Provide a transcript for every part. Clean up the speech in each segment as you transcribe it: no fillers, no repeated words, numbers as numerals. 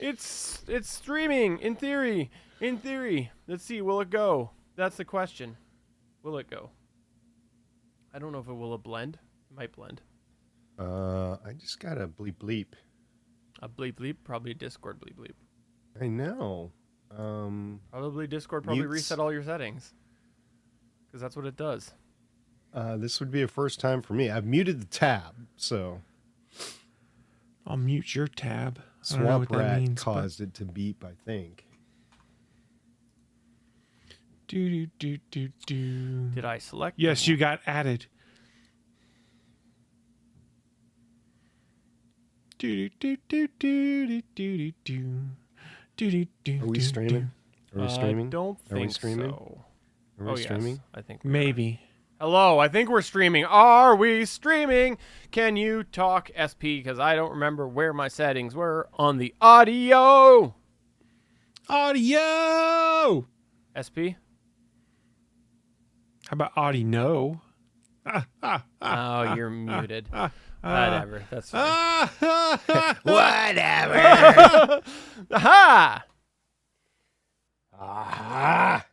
It's streaming in theory. In theory. Let's see. Will it go? That's the question. Will it go? I don't know if it will blend. It might blend. I just got a bleep bleep. A bleep bleep. Probably a Discord bleep bleep. I know. Probably Discord. Probably Mutes. reset all your settings. Because that's what it does. This would be a first time for me. I've muted the tab, so. I'll mute your tab. I don't know what Swamp that Rat means, caused it to beep, I think. Do. Did I select? Yes, you got added. Do. Are we streaming? Are we streaming? I don't Are we think streaming? so. Are we streaming? Yes, I think we are. Maybe. Hello, I think we're streaming. Are we streaming? Can you talk SP? Because I don't remember where my settings were on the audio. Audio! SP? How about audio? Oh, you're muted. Whatever. That's fine. Whatever. Aha! Ah.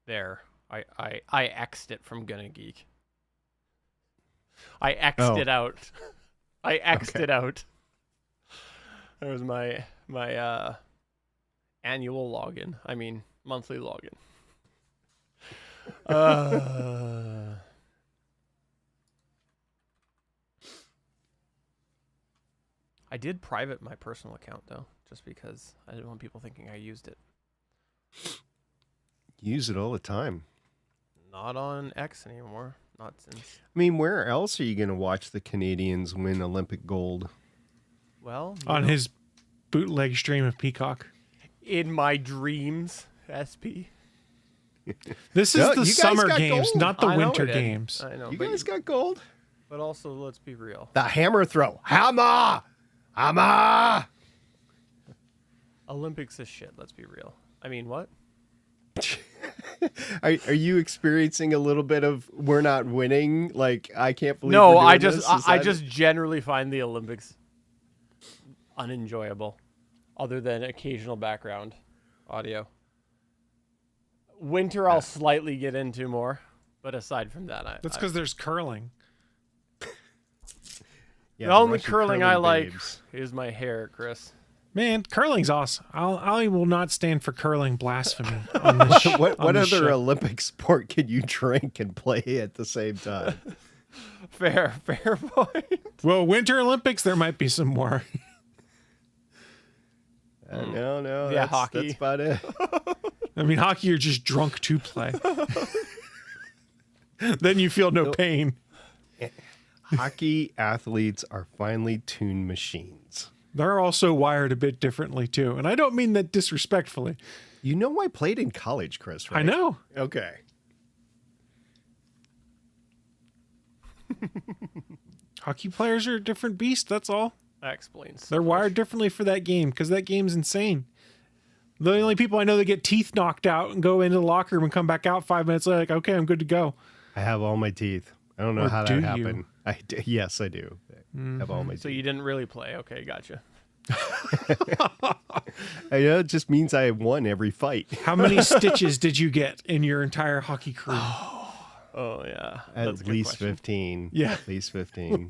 There. I X'd it from GonnaGeek. I X'd it out. I X'd it out. That was my annual login. I mean, monthly login. I did private my personal account, though, just because I didn't want people thinking I used it. You use it all the time. Not on X anymore. Not since. I mean, where else are you going to watch the Canadians win Olympic gold? Well, On his bootleg stream of Peacock. in my dreams, SP. This is No, the you guys summer got games, gold. not the I know winter we did. games. I know, You but, guys got gold? but also let's be real. The hammer throw. Hammer! Hammer! Olympics is shit. Let's be real. I mean, what? Are you experiencing a little bit of we're not winning? Like, I can't believe No, we're doing I just this? Is I that- just generally find the Olympics unenjoyable, other than occasional background audio. Winter, I'll slightly get into more, but aside from that, That's because there's curling. Yeah, the only Russian curling I like babes. is my hair, Chris. Man, curling's awesome. I will not stand for curling blasphemy on this What on this other show. Olympic sport can you drink and play at the same time? Fair point. Well, Winter Olympics, there might be some more. No, Yeah, that's, hockey. That's about it. I mean, hockey, you're just drunk to play. Then you feel no pain. Hockey athletes are finely tuned machines. They're also wired a bit differently, too. And I don't mean that disrespectfully. You know I played in college, Chris, right? I know. Okay. Hockey players are a different beast, that's all. That explains. They're wired differently for that game because that game's insane. The only people I know that get teeth knocked out and go into the locker room and come back out 5 minutes later, like, okay, I'm good to go. I have all my teeth. I don't know Or how do that you? happened. Yes, I do. I have all my teeth. So you didn't really play. Okay, gotcha. I know it just means I won every fight. How many stitches did you get in your entire hockey career? Oh yeah, that's a At good least question. 15. Yeah. At least 15.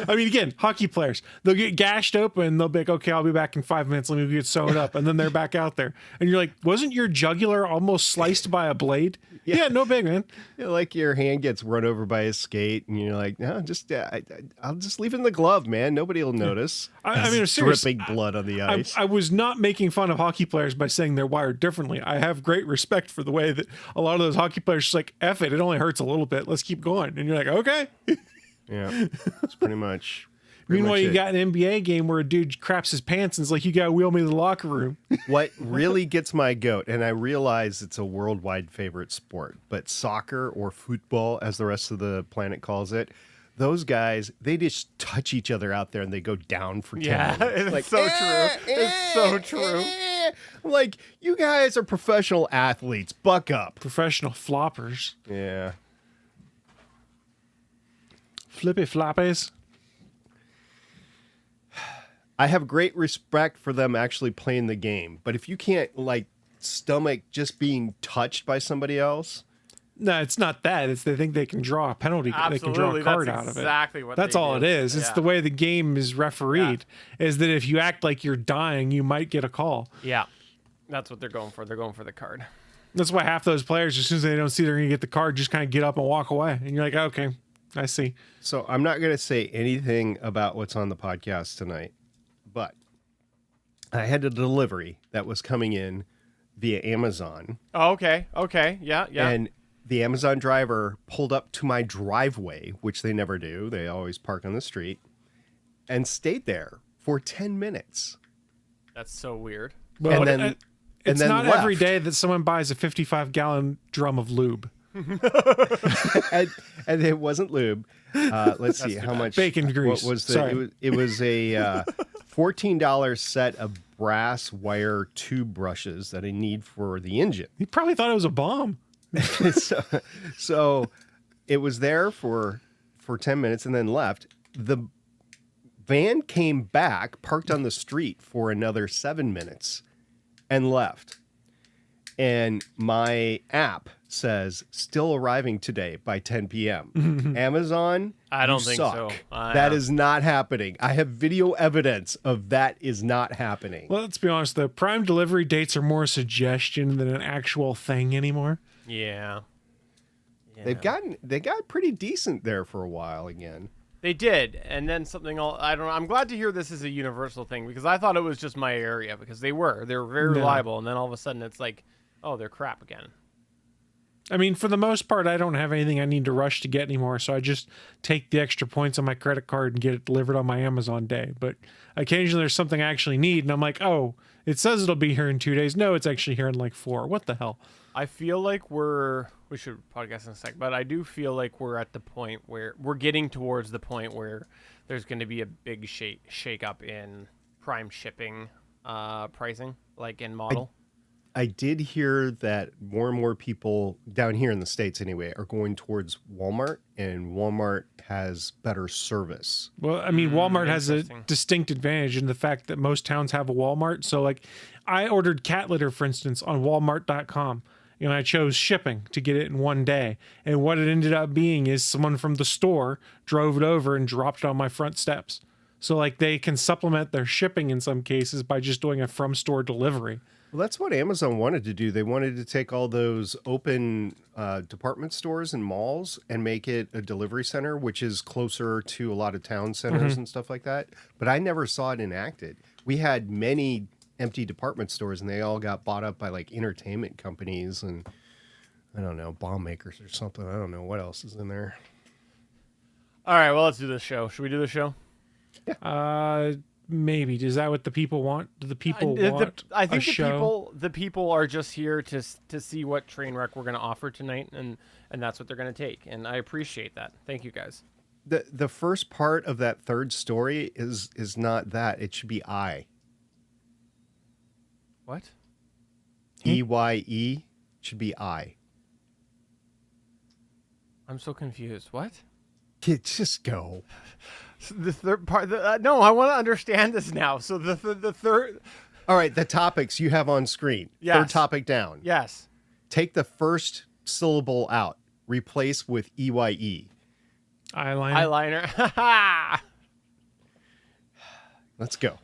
I mean, again, hockey players, they'll get gashed open. They'll be like, okay, I'll be back in 5 minutes. Let me get sewn up. And then they're back out there. And you're like, wasn't your jugular almost sliced by a blade? Yeah, no big, man. Like your hand gets run over by a skate, and you're like, no, just I'll just leave it in the glove, man. Nobody will notice. I mean, It's seriously, dripping blood on the ice. I was not making fun of hockey players by saying they're wired differently. I have great respect for the way that a lot of those hockey players just like, F it, it only hurts a little bit. Let's keep going. And you're like, okay. Yeah, it's pretty much. Meanwhile, you it. got an NBA game where a dude craps his pants and is like, you got to wheel me to the locker room. What really gets my goat, and I realize it's a worldwide favorite sport, but soccer or football, as the rest of the planet calls it, those guys, they just touch each other out there and they go down for 10 Yeah, minutes. it's Like, so true. It's so true. I'm like, you guys are professional athletes. Buck up. Professional floppers. Yeah. Flippy floppies. I have great respect for them actually playing the game, but if you can't like stomach just being touched by somebody else, No, it's not that. It's they think they can draw a penalty. They can draw Absolutely, a card that's out of it. exactly what That's they all do. it is. It's Yeah. the way the game is refereed. Is that if you act like you're dying, you might get a call. Yeah, that's what they're going for. They're going for the card. That's why half those players, as soon as they don't see they're going to get the card, just kind of get up and walk away. And you're like, okay, I see. so I'm not going to say anything about what's on the podcast tonight, but I had a delivery that was coming in via Amazon, Oh, okay. Okay. Yeah. Yeah. and the Amazon driver pulled up to my driveway, which they never do. They always park on the street, and stayed there for 10 minutes. That's so weird. Well, And then- it's and then not every left. day that someone buys a 55-gallon drum of lube. and it wasn't lube. Let's see how much Bacon grease. What was the? Sorry. It was a $14 set of brass wire tube brushes that I need for the engine. He probably thought it was a bomb. so it was there for 10 minutes and then left. The van came back, parked on the street for another 7 minutes, and left. And my app says still arriving today by 10 p.m. Amazon, I don't you think suck. so. That is not happening. I have video evidence of that is not happening. Well, let's be honest. The prime delivery dates are more a suggestion than an actual thing anymore. Yeah. They got pretty decent there for a while again. They did, and then something all I don't know. I'm glad to hear this is a universal thing because I thought it was just my area because they were very reliable, and then all of a sudden it's like, oh, they're crap again. I mean, for the most part, I don't have anything I need to rush to get anymore, so I just take the extra points on my credit card and get it delivered on my Amazon day. But occasionally there's something I actually need, and I'm like, oh, it says it'll be here in 2 days. No, it's actually here in like 4. What the hell? I feel like we should podcast in a sec, but I do feel like we're at the point where we're getting towards the point where there's going to be a big shake up in prime shipping pricing, like in model. I did hear that more and more people down here in the States anyway are going towards Walmart, and Walmart has better service. Well, I mean, Walmart has a interesting. distinct advantage in the fact that most towns have a Walmart. So, like, I ordered cat litter, for instance, on Walmart.com. And I chose shipping to get it in one day. And what it ended up being is someone from the store drove it over and dropped it on my front steps. So, like, they can supplement their shipping in some cases by just doing a from store delivery. Well, that's what Amazon wanted to do. They wanted to take all those open department stores and malls and make it a delivery center, which is closer to a lot of town centers and stuff like that. But I never saw it enacted. We had many empty department stores, and they all got bought up by like entertainment companies and I don't know, bomb makers or something. I don't know what else is in there. All right, well, let's do this show. Should we do the show? Maybe. Is that what the people want? Do the people want I think a show? the people are just here to see what train wreck we're going to offer tonight, and that's what they're going to take. And I appreciate that. Thank you, guys. The first part of that third story is not that. It should be I. What? EYE should be I. I'm so confused. What? Just go. The third part. No, I want to understand this now. So the third. All right, the topics you have on screen. Yes. Third topic down. Yes. Take the first syllable out. Replace with EYE. Eyeliner. Eyeliner. Let's go.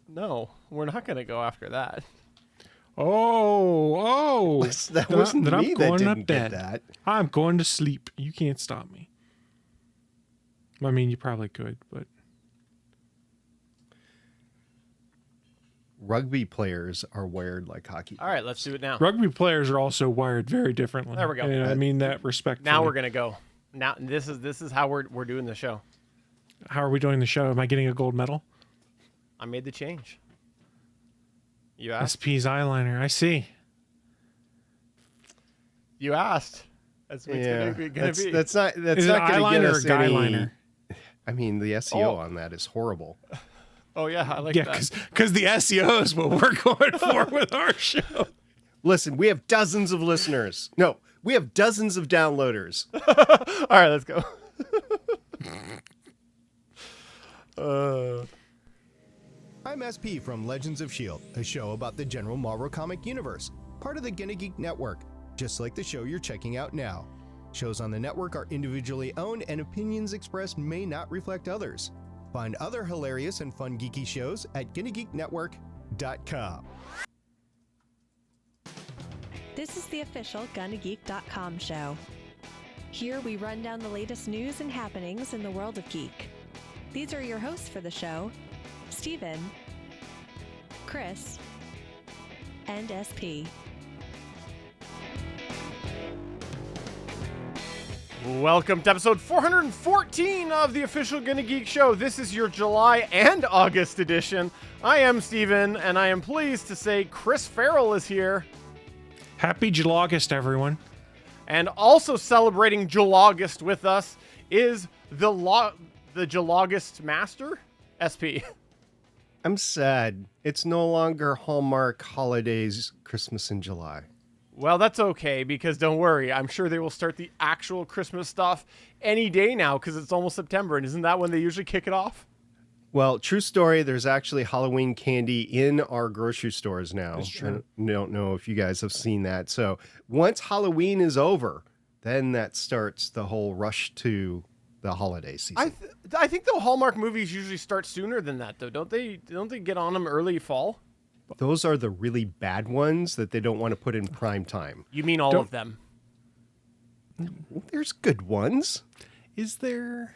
No, we're not going to go after that. Oh. That wasn't Then I'm me that going didn't to get bed. that. I'm going to sleep. You can't stop me. I mean, you probably could, but Rugby players are wired like hockey. All right, let's do it now. rugby players are also wired very differently. There we go. And I mean that respectfully. Now we're going to go. Now this is how we're doing the show. How are we doing the show? Am I getting a gold medal? I made the change. You asked. SP's eyeliner. I see. You asked. That's what Yeah, it's gonna be. that's not Is going it to get eyeliner or us any. guyliner? I mean, the SEO on that is horrible. Oh yeah, I like Yeah, that. because the SEO is what we're going for with our show. Listen, we have dozens of listeners. No, we have dozens of downloaders. All right, let's go. I'm SP from Legends of S.H.I.E.L.D., a show about the general Marvel comic universe, part of the GonnaGeek network, just like the show you're checking out now. Shows on the network are individually owned and opinions expressed may not reflect others. Find other hilarious and fun geeky shows at GonnaGeekNetwork.com. This is the official GonnaGeek.com show. Here we run down the latest news and happenings in the world of geek. These are your hosts for the show, Steven, Chris, and SP. Welcome to episode 414 of the official GonnaGeek show. This is your July and August edition. I am Steven, and I am pleased to say Chris Farrell is here. Happy July-August, everyone. And also celebrating July-August with us is the July-August master, SP. I'm sad. It's no longer Hallmark holidays, Christmas in July. Well, that's okay, because don't worry. I'm sure they will start the actual Christmas stuff any day now, because it's almost September, and isn't that when they usually kick it off? Well, true story, there's actually Halloween candy in our grocery stores now. That's true. I don't know if you guys have seen that. So once Halloween is over, then that starts the whole rush to the holiday season. I think the Hallmark movies usually start sooner than that, though. Don't they get on them early fall? Those are the really bad ones that they don't want to put in prime time. You mean all of them? There's good ones. Is there?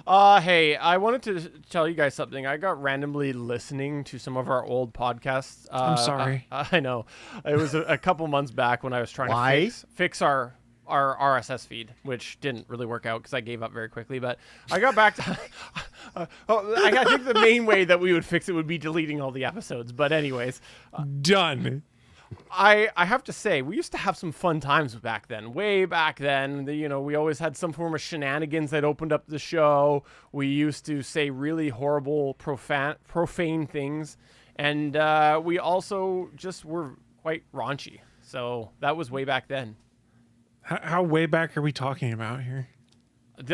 Hey, I wanted to tell you guys something. I got randomly listening to some of our old podcasts. I'm sorry. I know. It was a couple months back when I was trying to fix our RSS feed, which didn't really work out because I gave up very quickly. But I got back to... I think the main way that we would fix it would be deleting all the episodes. But anyways... Done. I have to say, we used to have some fun times back then. Way back then, we always had some form of shenanigans that opened up the show. We used to say really horrible, profane things. And we also just were quite raunchy. So that was way back then. How way back are we talking about here?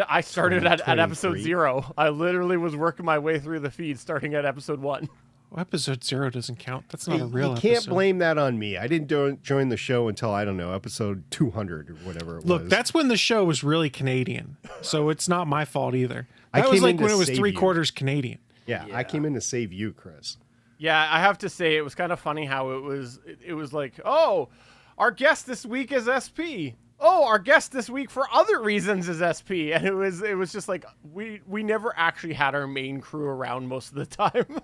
I started at episode 0. I literally was working my way through the feed starting at episode 1. Well, episode 0 doesn't count. That's not a real episode. You can't blame that on me. I didn't join the show until, I don't know, episode 200 or whatever it was. Look, that's when the show was really Canadian. So it's not my fault either. That was like when it was 3/4 Canadian. Yeah, I came in to save you, Chris. Yeah, I have to say it was kind of funny how it was like, oh, our guest this week is SP. Oh, our guest this week for other reasons is SP. And it was just like we never actually had our main crew around most of the time.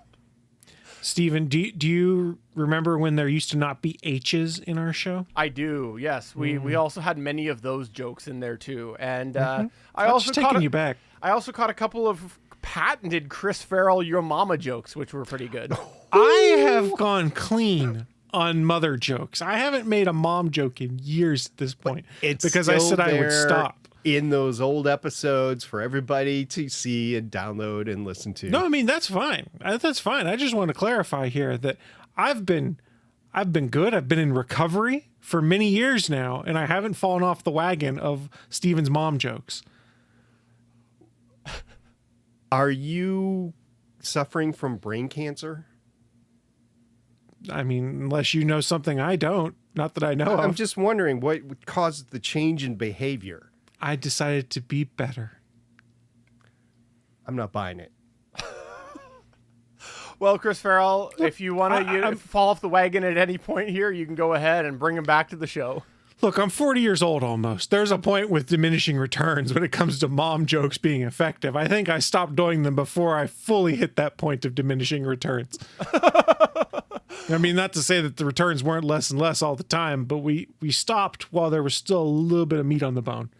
Steven, do you remember when there used to not be H's in our show? I do, yes. We also had many of those jokes in there too. And I also taking you back. I also caught a couple of patented Chris Farrell your mama jokes, which were pretty good. I have gone clean on mother jokes. I haven't made a mom joke in years at this point because I said I would stop. In those old episodes for everybody to see and download and listen to. No, I mean, that's fine. That's fine. I just want to clarify here that I've been good. I've been in recovery for many years now, and I haven't fallen off the wagon of Steven's mom jokes. Are you suffering from brain cancer? I mean, unless you know something I don't. Not that I know of. I'm just wondering what caused the change in behavior. I decided to be better. I'm not buying it. Well, Chris Farrell, if you want to fall off the wagon at any point here, you can go ahead and bring him back to the show. Look, I'm 40 years old almost. There's a point with diminishing returns when it comes to mom jokes being effective. I think I stopped doing them before I fully hit that point of diminishing returns. I mean, not to say that the returns weren't less and less all the time, but we stopped while there was still a little bit of meat on the bone.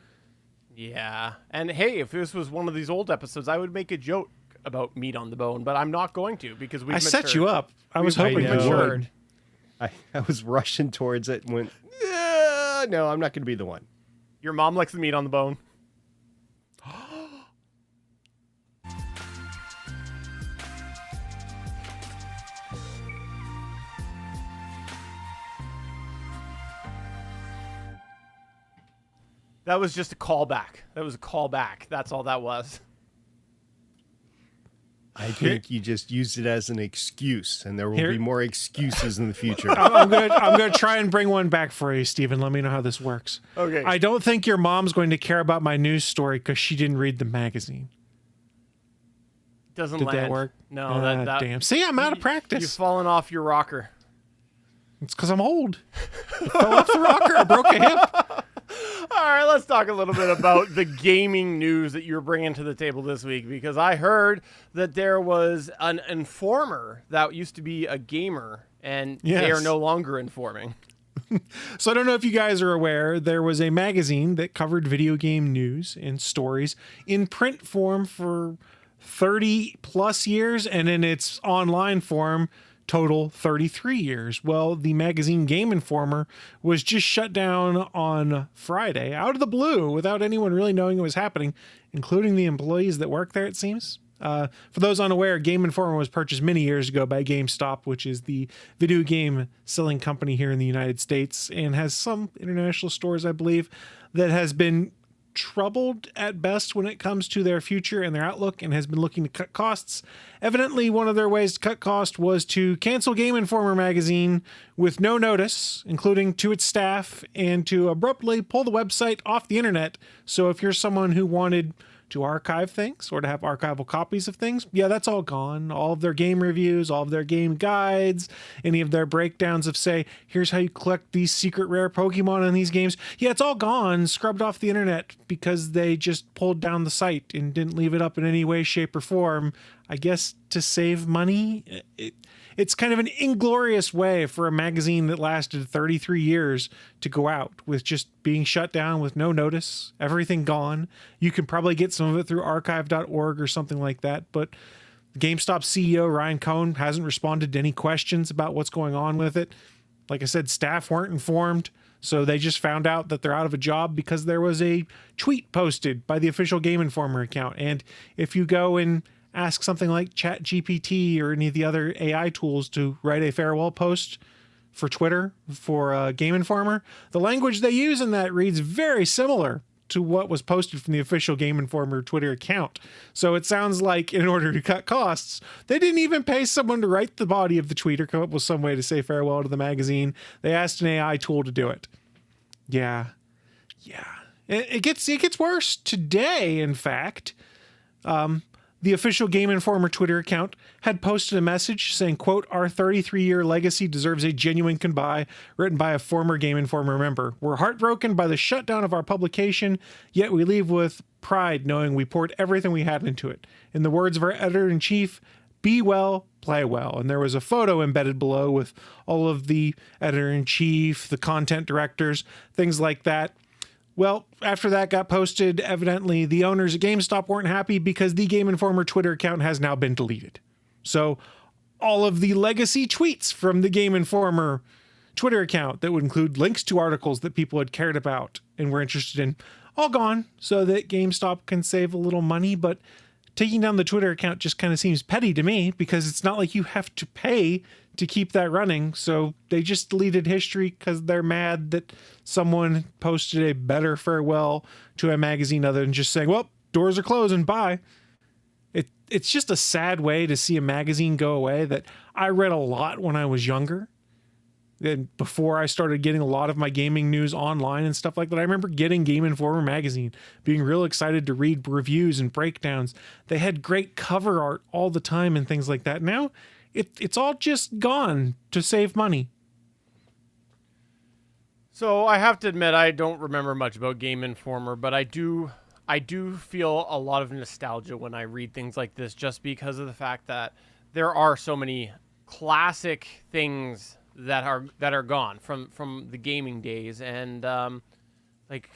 Yeah. And hey, if this was one of these old episodes, I would make a joke about meat on the bone, but I'm not going to because we've matured. Set you up. I was hoping you would. I was rushing towards it and went, no, I'm not going to be the one. Your mom likes the meat on the bone. That was just a callback. That was a callback. That's all that was. I think you just used it as an excuse, and there will be more excuses in the future. I'm gonna try and bring one back for you, Stephen. Let me know how this works. Okay. I don't think your mom's going to care about my news story because she didn't read the magazine. Doesn't Did land. that work? No, that damn. See, I'm out of You've practice. fallen off your rocker. It's because I'm old. I fell off the rocker. I broke a hip. All right, let's talk a little bit about the gaming news that you're bringing to the table this week, because I heard that there was an informer that used to be a gamer, and they are Yes. no longer informing. So I don't know if you guys are aware, there was a magazine that covered video game news and stories in print form for 30 plus years, and in its online form, total 33 years. Well, the magazine Game Informer was just shut down on Friday out of the blue without anyone really knowing it was happening, including the employees that work there, it seems. For those unaware, Game Informer was purchased many years ago by GameStop, which is the video game selling company here in the United States and has some international stores, I believe, that has been troubled at best when it comes to their future and their outlook and has been looking to cut costs. Evidently, one of their ways to cut cost was to cancel Game Informer magazine with no notice, including to its staff, and to abruptly pull the website off the internet. So if you're someone who wanted to archive things or to have archival copies of things, yeah, that's all gone. All of their game reviews, all of their game guides, any of their breakdowns of, say, here's how you collect these secret rare Pokemon in these games. Yeah, it's all gone, scrubbed off the internet because they just pulled down the site and didn't leave it up in any way, shape, or form. I guess to save money. It's kind of an inglorious way for a magazine that lasted 33 years to go out with just being shut down with no notice, everything gone. You can probably get some of it through archive.org or something like that, but GameStop CEO Ryan Cohn hasn't responded to any questions about what's going on with it. Like I said, staff weren't informed, so they just found out that they're out of a job because there was a tweet posted by the official Game Informer account. And if you go and ask something like ChatGPT or any of the other AI tools to write a farewell post for Twitter for Game Informer, the language they use in that reads very similar to what was posted from the official Game Informer Twitter account. So it sounds like in order to cut costs, they didn't even pay someone to write the body of the tweet or come up with some way to say farewell to the magazine. They asked an AI tool to do it. Yeah. It gets worse. Today, in fact, the official Game Informer Twitter account had posted a message saying, quote, "Our 33-year legacy deserves a genuine goodbye," written by a former Game Informer member. "We're heartbroken by the shutdown of our publication, yet we leave with pride knowing we poured everything we had into it. In the words of our editor-in-chief, be well, play well." And there was a photo embedded below with all of the editor-in-chief, the content directors, things like that. Well, after that got posted, evidently the owners at GameStop weren't happy because the Game Informer Twitter account has now been deleted. So all of the legacy tweets from the Game Informer Twitter account that would include links to articles that people had cared about and were interested in, all gone so that GameStop can save a little money. But taking down the Twitter account just kind of seems petty to me because it's not like you have to pay to keep that running. So they just deleted history because they're mad that someone posted a better farewell to a magazine other than just saying, well, doors are closing, bye. It's just a sad way to see a magazine go away that I read a lot when I was younger. And before I started getting a lot of my gaming news online and stuff like that, I remember getting Game Informer magazine, being real excited to read reviews and breakdowns. They had great cover art all the time and things like that. Now, it's all just gone to save money. So I have to admit, I don't remember much about Game Informer, but I do feel a lot of nostalgia when I read things like this, just because of the fact that there are so many classic things that are gone from the gaming days. And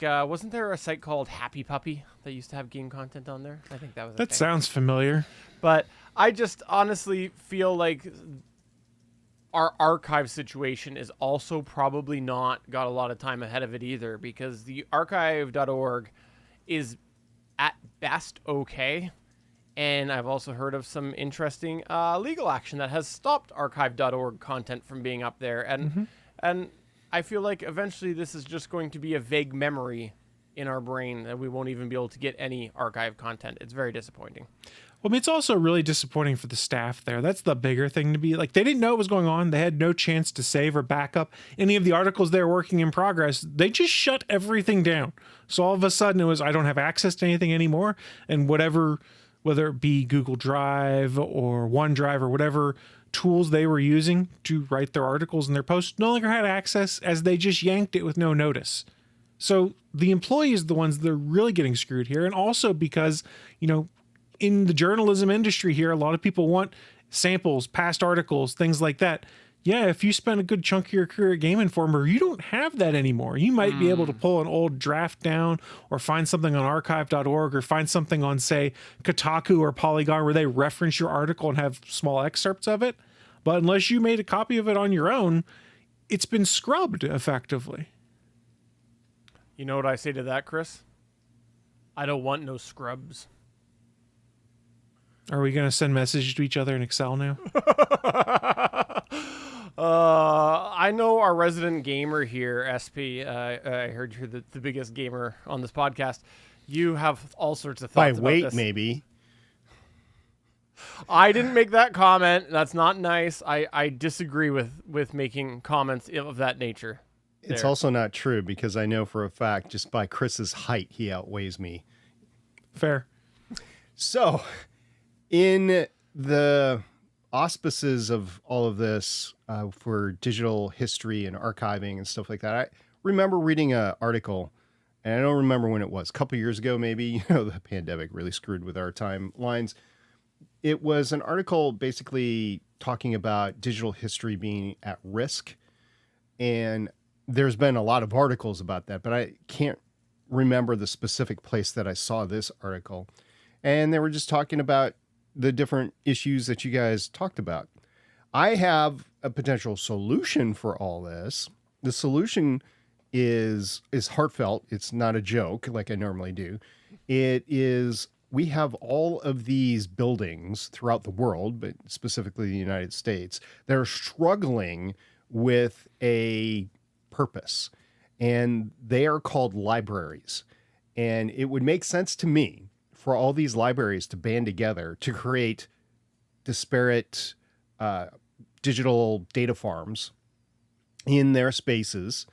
wasn't there a site called Happy Puppy that used to have game content on there? I think that was a That thing. sounds familiar. But I just honestly feel like our archive situation is also probably not got a lot of time ahead of it either, because the archive.org is at best okay. And I've also heard of some interesting legal action that has stopped archive.org content from being up there. And I feel like eventually this is just going to be a vague memory in our brain that we won't even be able to get any archive content. It's very disappointing. Well, I mean, it's also really disappointing for the staff there. That's the bigger thing to be like. They didn't know what was going on. They had no chance to save or back up any of the articles they were working in progress. They just shut everything down. So all of a sudden it was, I don't have access to anything anymore. And whatever, whether it be Google Drive or OneDrive or whatever tools they were using to write their articles and their posts, no longer had access, as they just yanked it with no notice. So the employees are the ones that are really getting screwed here. And also because, in the journalism industry here, a lot of people want samples, past articles, things like that. Yeah, if you spend a good chunk of your career at Game Informer, you don't have that anymore. You might be able to pull an old draft down or find something on archive.org or find something on, say, Kotaku or Polygon where they reference your article and have small excerpts of it. But unless you made a copy of it on your own, it's been scrubbed effectively. You know what I say to that, Chris? I don't want no scrubs. Are we going to send messages to each other in Excel now? I know our resident gamer here, SP. I heard you're the biggest gamer on this podcast. You have all sorts of thoughts By weight, about this. maybe. I didn't make that comment. That's not nice. I disagree with making comments of that nature. It's there. also not true because I know for a fact, just by Chris's height, he outweighs me. Fair. So, in the auspices of all of this for digital history and archiving and stuff like that, I remember reading an article, and I don't remember when it was, a couple years ago maybe. The pandemic really screwed with our timelines. It was an article basically talking about digital history being at risk, and there's been a lot of articles about that, but I can't remember the specific place that I saw this article. And they were just talking about the different issues that you guys talked about. I have a potential solution for all this. The solution is heartfelt. It's not a joke like I normally do. It is, we have all of these buildings throughout the world, but specifically the United States, that are struggling with a purpose, and they are called libraries. And it would make sense to me for all these libraries to band together to create disparate digital data farms in their spaces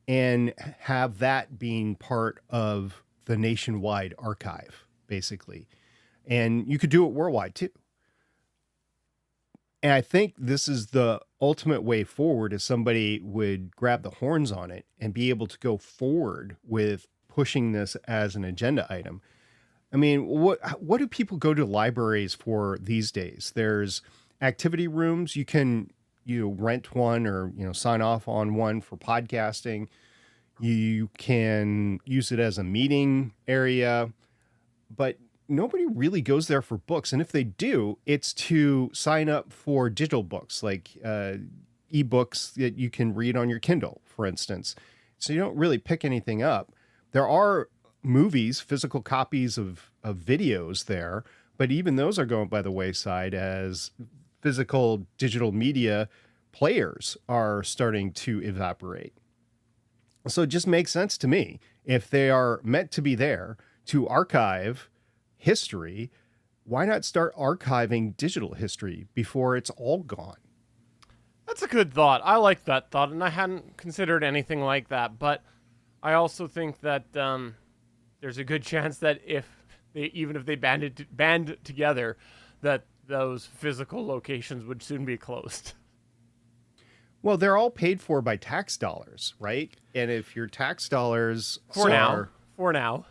and have that being part of the nationwide archive, basically. And you could do it worldwide too. And I think this is the ultimate way forward if somebody would grab the horns on it and be able to go forward with pushing this as an agenda item. I mean, what do people go to libraries for these days? There's activity rooms. You can rent one or sign off on one for podcasting. You can use it as a meeting area, but nobody really goes there for books. And if they do, it's to sign up for digital books, like ebooks that you can read on your Kindle, for instance. So you don't really pick anything up. There are movies, physical copies of videos there, but even those are going by the wayside as physical digital media players are starting to evaporate. So it just makes sense to me. If they are meant to be there to archive history, why not start archiving digital history before it's all gone? That's a good thought. I like that thought, and I hadn't considered anything like that. But I also think that there's a good chance that even if they band together, that those physical locations would soon be closed. Well, they're all paid for by tax dollars, right? And if your tax dollars For now.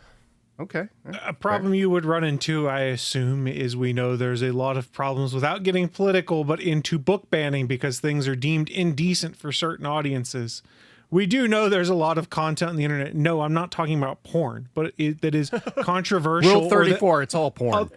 Okay. A problem you would run into, I assume, is we know there's a lot of problems without getting political, but into book banning because things are deemed indecent for certain audiences. We do know there's a lot of content on the internet. No, I'm not talking about porn, but that is controversial. Rule 34, it's all porn.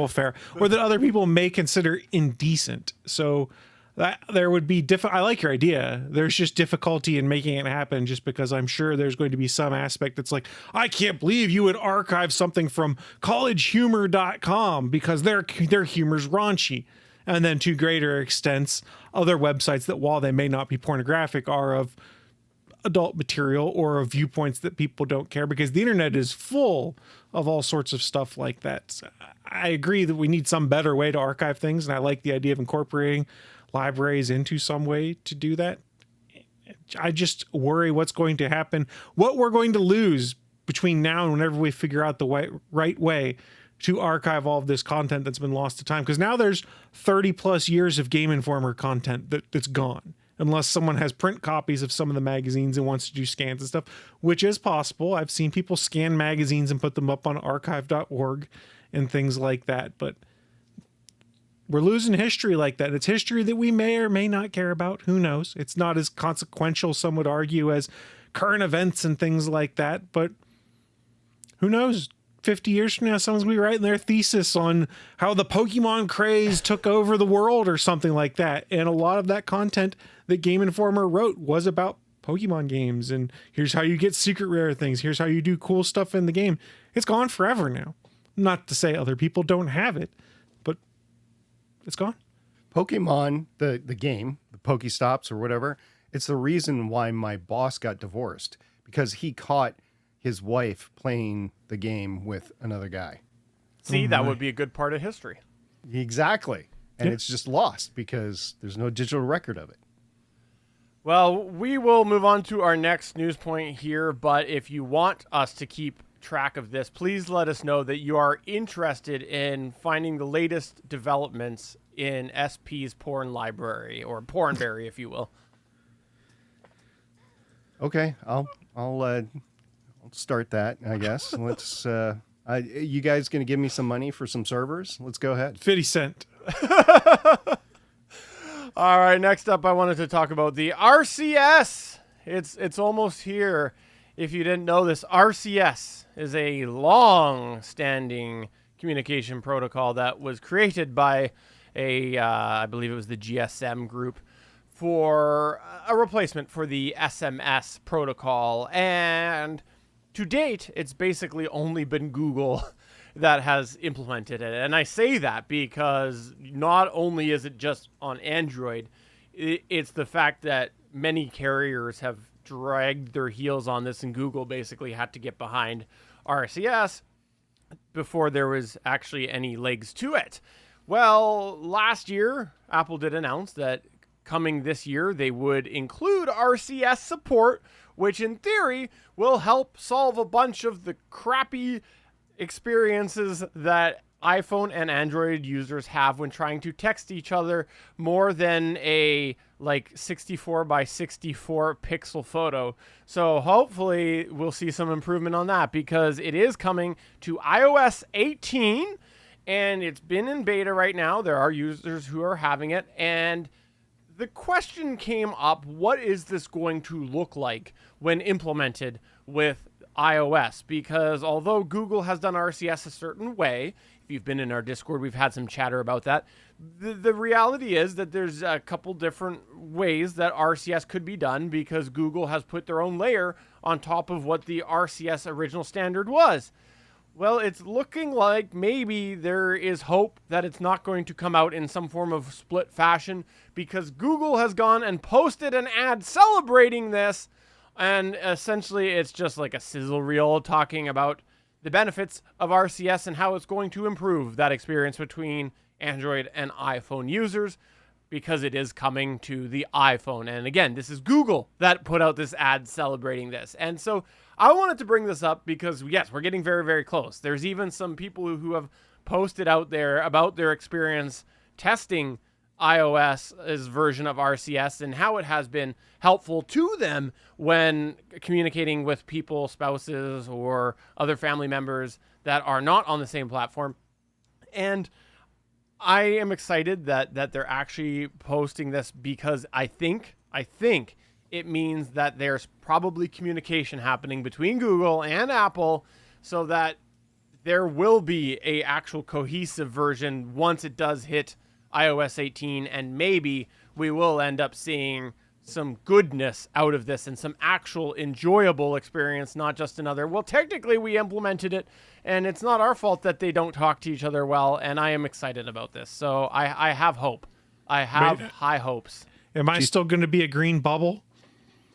Fair. Or that other people may consider indecent. So that there would be I like your idea. There's just difficulty in making it happen just because I'm sure there's going to be some aspect that's like, I can't believe you would archive something from collegehumor.com because their humor's raunchy. And then to greater extents, other websites that, while they may not be pornographic, are of adult material or of viewpoints that people don't care, because the internet is full of all sorts of stuff like that. So I agree that we need some better way to archive things, and I like the idea of incorporating libraries into some way to do that. I just worry what's going to happen, what we're going to lose between now and whenever we figure out the right way to archive all of this content that's been lost to time. Because now there's 30 plus years of Game Informer content that's gone, unless someone has print copies of some of the magazines and wants to do scans and stuff, which is possible. I've seen people scan magazines and put them up on archive.org and things like that. But we're losing history like that. It's history that we may or may not care about. Who knows? It's not as consequential, some would argue, as current events and things like that. But who knows? 50 years from now, someone's going to be writing their thesis on how the Pokemon craze took over the world or something like that. And a lot of that content that Game Informer wrote was about Pokemon games. And here's how you get secret rare things. Here's how you do cool stuff in the game. It's gone forever now. Not to say other people don't have it, but it's gone. Pokemon, the game, the Pokestops or whatever, it's the reason why my boss got divorced, because he caught his wife playing the game with another guy. See, that would be a good part of history. Exactly. And Yep. it's just lost because there's no digital record of it. Well, we will move on to our next news point here, but if you want us to keep track of this, please let us know that you are interested in finding the latest developments in SP's porn library, or Pornberry, if you will. Okay, I'll start that, I guess. Let's. You guys going to give me some money for some servers? Let's go ahead. 50 cent. All right, next up, I wanted to talk about the RCS. It's almost here. If you didn't know this, RCS is a long-standing communication protocol that was created by I believe it was the GSM group, for a replacement for the SMS protocol. And to date, it's basically only been Google that has implemented it. And I say that because not only is it just on Android, it's the fact that many carriers have dragged their heels on this, and Google basically had to get behind RCS before there was actually any legs to it. Well, last year, Apple did announce that coming this year, they would include RCS support, which in theory will help solve a bunch of the crappy experiences that iPhone and Android users have when trying to text each other more than a 64 by 64 pixel photo. So hopefully we'll see some improvement on that, because it is coming to iOS 18 and it's been in beta right now. There are users who are having it, and the question came up, what is this going to look like when implemented with iOS? Because although Google has done RCS a certain way, if you've been in our Discord, we've had some chatter about that. The reality is that there's a couple different ways that RCS could be done, because Google has put their own layer on top of what the RCS original standard was. Well, it's looking like maybe there is hope that it's not going to come out in some form of split fashion, because Google has gone and posted an ad celebrating this. And essentially, it's just like a sizzle reel talking about the benefits of RCS and how it's going to improve that experience between Android and iPhone users, because it is coming to the iPhone. And again, this is Google that put out this ad celebrating this. And so I wanted to bring this up because, yes, we're getting very, very close. There's even some people who have posted out there about their experience testing iOS's version of RCS and how it has been helpful to them when communicating with people, spouses, or other family members that are not on the same platform. And I am excited that they're actually posting this, because I think it means that there's probably communication happening between Google and Apple, so that there will be a actual cohesive version once it does hit iOS 18, and maybe we will end up seeing some goodness out of this and some actual enjoyable experience, not just another, well, technically we implemented it and it's not our fault that they don't talk to each other well. And I am excited about this. So I have hope. I have high hopes. Am I still going to be a green bubble?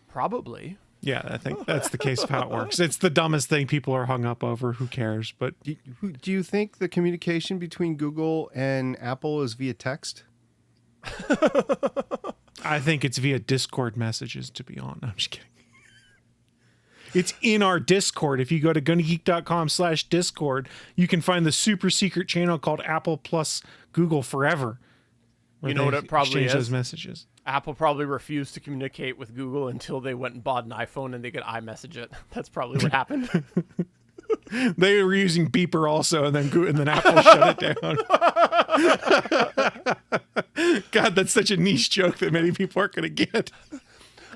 Probably. Yeah, I think that's the case of how it works. It's the dumbest thing people are hung up over. Who cares? But Do you think the communication between Google and Apple is via text? I think it's via Discord messages, to be honest. I'm just kidding. It's in our Discord. If you go to GonnaGeek.com/Discord, you can find the super secret channel called Apple plus Google Forever. You know what it probably is? Those messages. Apple probably refused to communicate with Google until they went and bought an iPhone and they could iMessage it. That's probably what happened. They were using Beeper also, and then Apple shut it down. God, that's such a niche joke that many people aren't going to get.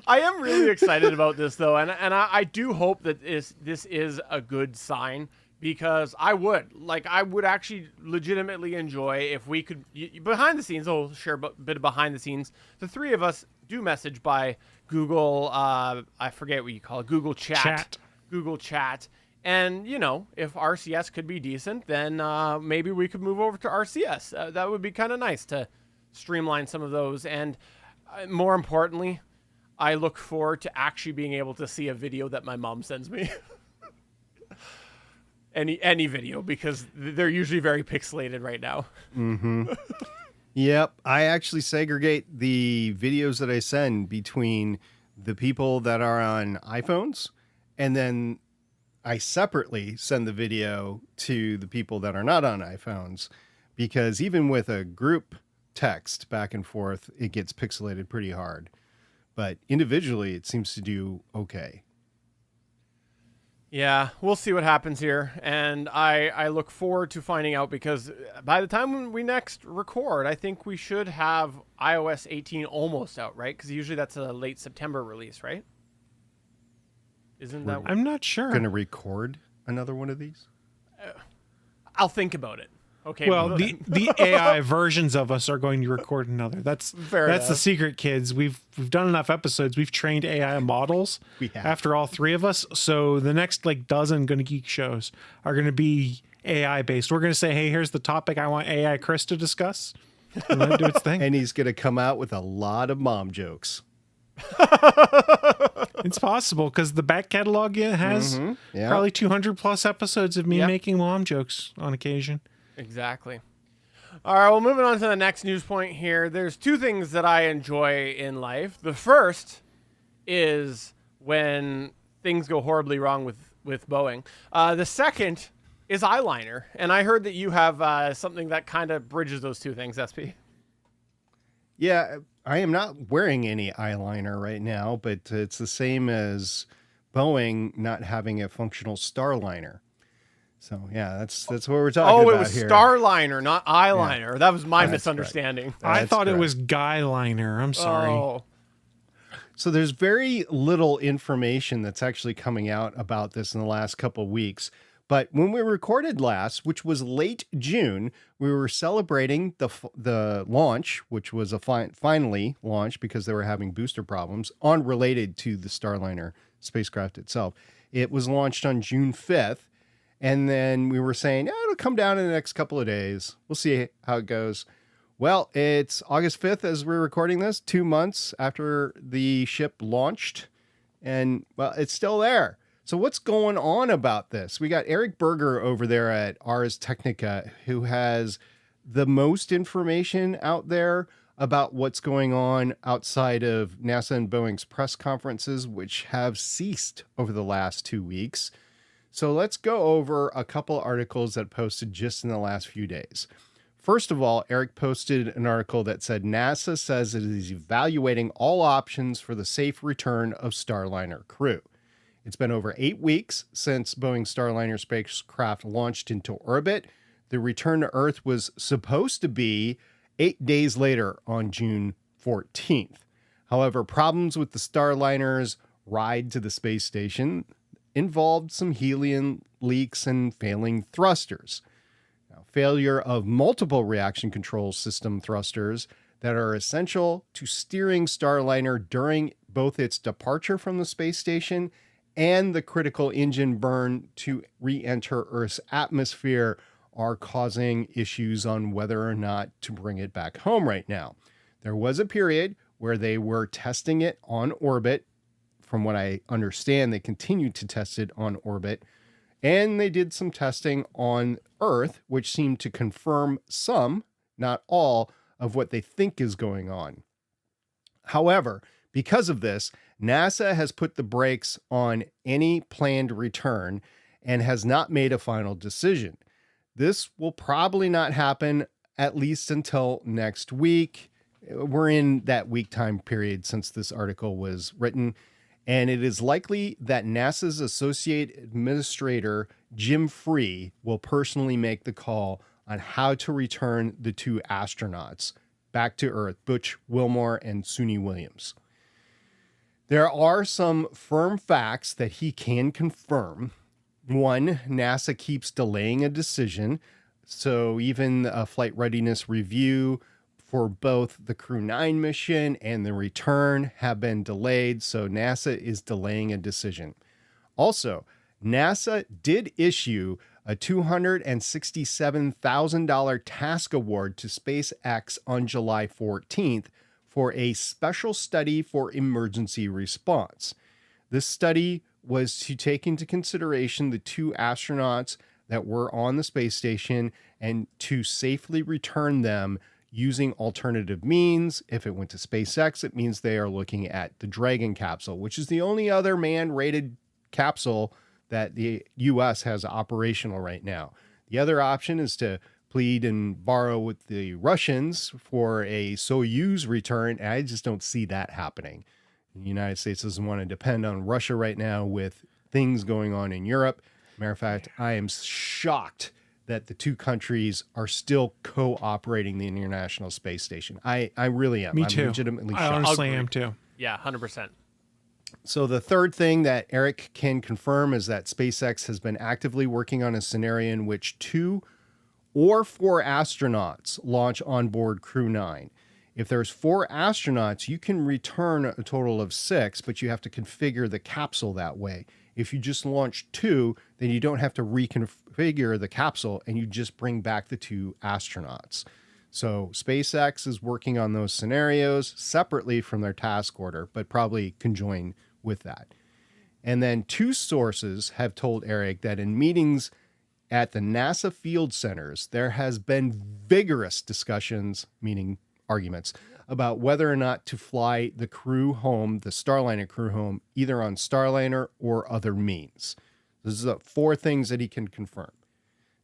I am really excited about this, though, and I do hope that this is a good sign, because I would actually legitimately enjoy if we could, behind the scenes, share a bit of behind the scenes. The three of us do message by Google, I forget what you call it, Google Chat. Google Chat. And, if RCS could be decent, then maybe we could move over to RCS. That would be kind of nice to streamline some of those. And more importantly, I look forward to actually being able to see a video that my mom sends me. Any video, because they're usually very pixelated right now. Mm-hmm. Yep. I actually segregate the videos that I send between the people that are on iPhones, and then I separately send the video to the people that are not on iPhones, because even with a group text back and forth, it gets pixelated pretty hard. But individually, it seems to do okay. Yeah, we'll see what happens here. And I look forward to finding out, because by the time we next record, I think we should have iOS 18 almost out, right? Because usually that's a late September release, right? Isn't that? I'm not sure. Going to record another one of these? I'll think about it. Okay. Well, the AI versions of us are going to record another. That's the secret, kids. We've done enough episodes. We've trained AI models after all three of us. So the next dozen GonnaGeek shows are going to be AI based. We're going to say, hey, here's the topic I want AI Chris to discuss. And let it do its thing. And he's going to come out with a lot of mom jokes. It's possible, because the back catalog has probably 200 plus episodes of me making mom jokes on occasion. Exactly. All right, well, moving on to the next news point here. There's two things that I enjoy in life. The first is when things go horribly wrong with Boeing. The second is eyeliner. And I heard that you have something that kind of bridges those two things, SP. Yeah, I am not wearing any eyeliner right now, but it's the same as Boeing not having a functional starliner. So, yeah, that's what we're talking about here. Oh, it was Starliner, not eyeliner. Yeah. That was my misunderstanding. I thought it was Guyliner. I'm sorry. Oh. So there's very little information that's actually coming out about this in the last couple of weeks. But when we recorded last, which was late June, we were celebrating the launch, which was finally launched because they were having booster problems, unrelated to the Starliner spacecraft itself. It was launched on June 5th. And then we were saying, it'll come down in the next couple of days. We'll see how it goes. Well, it's August 5th as we're recording this, 2 months after the ship launched. And, well, it's still there. So what's going on about this? We got Eric Berger over there at Ars Technica, who has the most information out there about what's going on outside of NASA and Boeing's press conferences, which have ceased over the last 2 weeks. So let's go over a couple articles that posted just in the last few days. First of all, Eric posted an article that said NASA says it is evaluating all options for the safe return of Starliner crew. It's been over 8 weeks since Boeing's Starliner spacecraft launched into orbit. The return to Earth was supposed to be 8 days later on June 14th. However, problems with the Starliner's ride to the space station involved some helium leaks and failing thrusters. Now, failure of multiple reaction control system thrusters that are essential to steering Starliner during both its departure from the space station and the critical engine burn to re-enter Earth's atmosphere are causing issues on whether or not to bring it back home right now. There was a period where they were testing it on orbit from what I understand, they continue to test it on orbit. And they did some testing on Earth, which seemed to confirm some, not all, of what they think is going on. However, because of this, NASA has put the brakes on any planned return and has not made a final decision. This will probably not happen at least until next week. We're in that week time period since this article was written. And it is likely that NASA's Associate Administrator, Jim Free, will personally make the call on how to return the two astronauts back to Earth, Butch Wilmore and Suni Williams. There are some firm facts that he can confirm. One, NASA keeps delaying a decision. So even a flight readiness review for both the Crew 9 mission and the return have been delayed, so NASA is delaying a decision. Also, NASA did issue a $267,000 task award to SpaceX on July 14th for a special study for emergency response. This study was to take into consideration the two astronauts that were on the space station and to safely return them using alternative means. If it went to SpaceX, it means they are looking at the Dragon capsule, which is the only other man-rated capsule that the U.S. has operational right now. The other option is to plead and borrow with the Russians for a Soyuz return, and I just don't see that happening. The United States doesn't want to depend on Russia right now with things going on in Europe. Matter of fact, I am shocked that the two countries are still cooperating the International Space Station. I really am. Me I'm too. legitimately I shocked. honestly am too. Yeah, 100%. So the third thing that Eric can confirm is that SpaceX has been actively working on a scenario in which 2 or 4 astronauts launch on board Crew 9. If there's 4 astronauts, you can return a total of 6, but you have to configure the capsule that way. If you just launch 2, then you don't have to reconfigure the capsule and you just bring back the 2 astronauts. So SpaceX is working on those scenarios separately from their task order, but probably conjoined with that. And then 2 sources have told Eric that in meetings at the NASA field centers, there has been vigorous discussions, meaning arguments, about whether or not to fly the crew home, the Starliner crew home, either on Starliner or other means. This is the 4 things that he can confirm.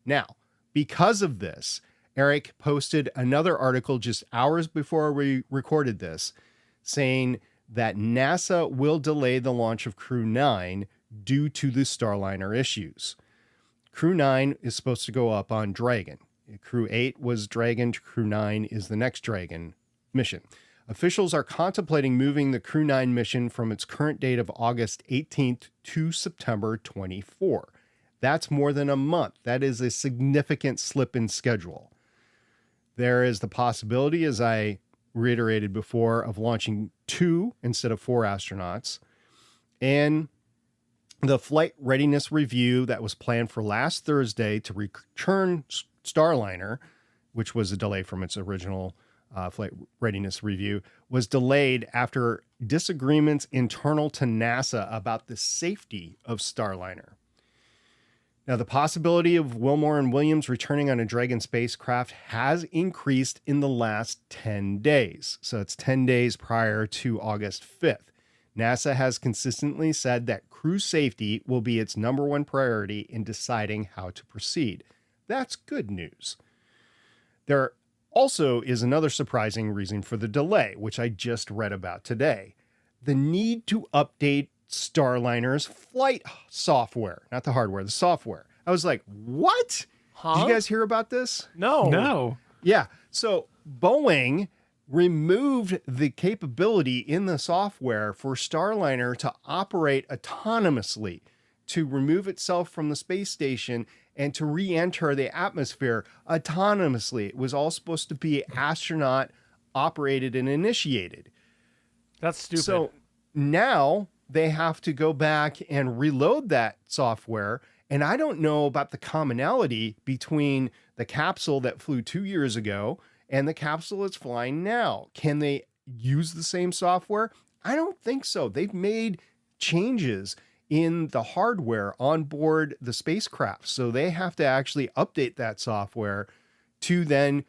Now, because of this, Eric posted another article just hours before we recorded this, saying that NASA will delay the launch of Crew 9 due to the Starliner issues. Crew 9 is supposed to go up on Dragon. Crew 8 was Dragon, Crew 9 is the next Dragon mission. Officials are contemplating moving the Crew 9 mission from its current date of August 18th to September 24. That's more than a month. That is a significant slip in schedule. There is the possibility, as I reiterated before, of launching 2 instead of 4 astronauts. And the flight readiness review that was planned for last Thursday to return Starliner, which was a delay from its original flight readiness review, was delayed after disagreements internal to NASA about the safety of Starliner. Now, the possibility of Wilmore and Williams returning on a Dragon spacecraft has increased in the last 10 days. So it's 10 days prior to August 5th. NASA has consistently said that crew safety will be its number one priority in deciding how to proceed. That's good news. There also is another surprising reason for the delay, which I just read about today. The need to update Starliner's flight software, not the hardware, the software. I was like, what? Did you guys hear about this? No. Yeah. So Boeing removed the capability in the software for Starliner to operate autonomously, to remove itself from the space station and to re-enter the atmosphere autonomously. It was all supposed to be astronaut operated and initiated. That's stupid. So now they have to go back and reload that software. And I don't know about the commonality between the capsule that flew 2 years ago and the capsule that's flying now. Can they use the same software? I don't think so. They've made changes in the hardware on board the spacecraft. So they have to actually update that software to then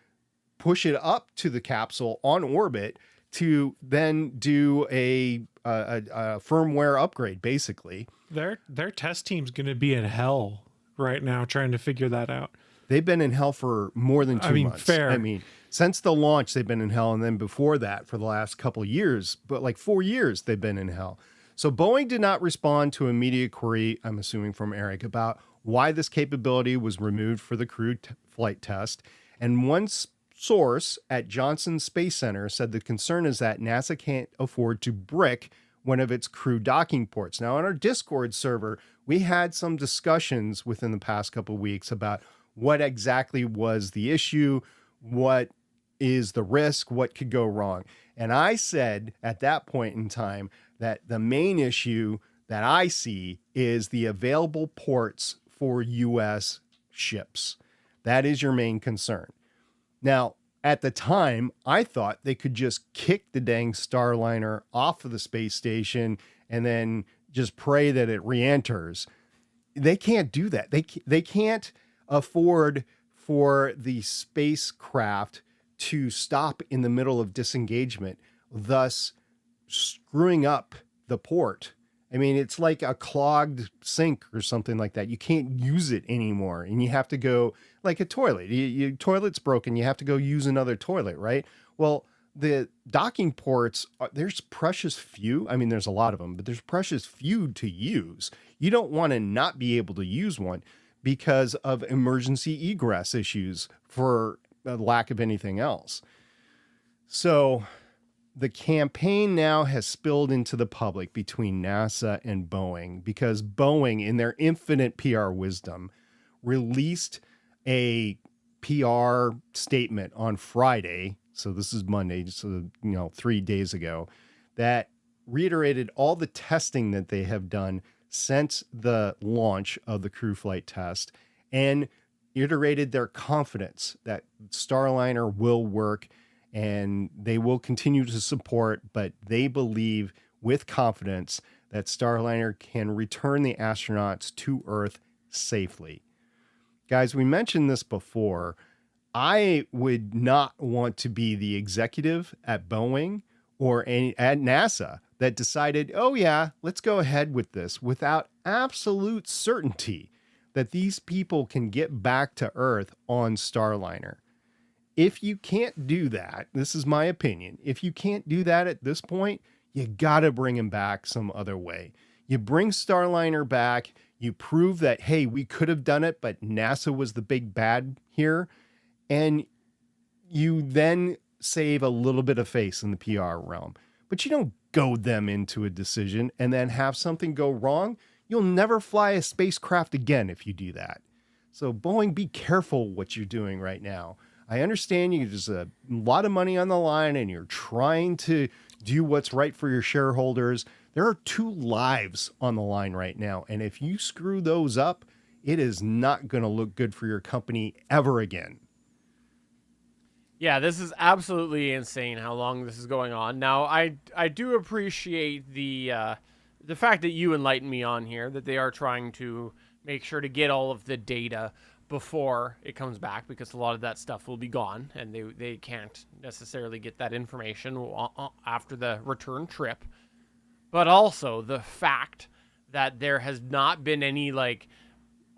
push it up to the capsule on orbit to then do a firmware upgrade, basically. Their test team's going to be in hell right now trying to figure that out. They've been in hell for more than 2 months. Fair. I mean, since the launch, they've been in hell. And then before that, for the last couple of years, but like 4 years, they've been in hell. So Boeing did not respond to a media query, I'm assuming from Eric, about why this capability was removed for the crew flight test. And one source at Johnson Space Center said the concern is that NASA can't afford to brick one of its crew docking ports. Now, on our Discord server, we had some discussions within the past couple of weeks about what exactly was the issue, what is the risk, what could go wrong. And I said at that point in time that the main issue that I see is the available ports for U.S. ships. That is your main concern. Now, at the time, I thought they could just kick the dang Starliner off of the space station and then just pray that it re-enters. They can't do that. They can't afford for the spacecraft to stop in the middle of disengagement, thus screwing up the port. I mean, it's like a clogged sink or something like that. You can't use it anymore, and you have to go like a toilet. Your toilet's broken. You have to go use another toilet, right? Well, the docking ports, there's precious few. I mean, there's a lot of them, but there's precious few to use. You don't want to not be able to use one because of emergency egress issues for lack of anything else. So the campaign now has spilled into the public between NASA and Boeing because Boeing, in their infinite PR wisdom, released a PR statement on Friday. So this is Monday, so 3 days ago, that reiterated all the testing that they have done since the launch of the crew flight test and iterated their confidence that Starliner will work and they will continue to support, but they believe with confidence that Starliner can return the astronauts to Earth safely. Guys, we mentioned this before. I would not want to be the executive at Boeing or at NASA that decided, oh yeah, let's go ahead with this without absolute certainty that these people can get back to Earth on Starliner. If you can't do that, this is my opinion, if you can't do that at this point, you got to bring him back some other way. You bring Starliner back, you prove that, hey, we could have done it, but NASA was the big bad here. And you then save a little bit of face in the PR realm. But you don't goad them into a decision and then have something go wrong. You'll never fly a spacecraft again if you do that. So Boeing, be careful what you're doing right now. I understand there's a lot of money on the line and you're trying to do what's right for your shareholders. There are 2 lives on the line right now. And if you screw those up, it is not going to look good for your company ever again. Yeah, this is absolutely insane how long this is going on. Now, I do appreciate the fact that you enlightened me on here, that they are trying to make sure to get all of the data before it comes back, because a lot of that stuff will be gone, and they can't necessarily get that information after the return trip. But also the fact that there has not been any like,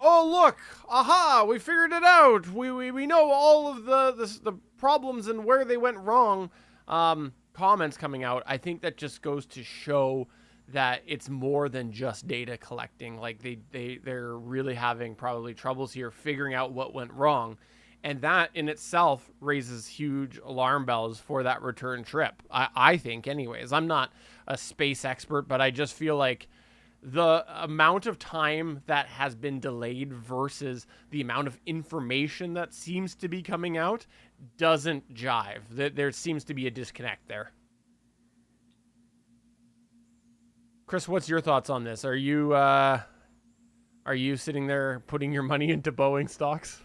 oh look, aha, we figured it out. We know all of the problems and where they went wrong. Comments coming out. I think that just goes to show that it's more than just data collecting. Like they're really having probably troubles here figuring out what went wrong. And that in itself raises huge alarm bells for that return trip. I think anyways. I'm not a space expert, but I just feel like the amount of time that has been delayed versus the amount of information that seems to be coming out doesn't jive. There seems to be a disconnect there. Chris, what's your thoughts on this? Are you sitting there putting your money into Boeing stocks?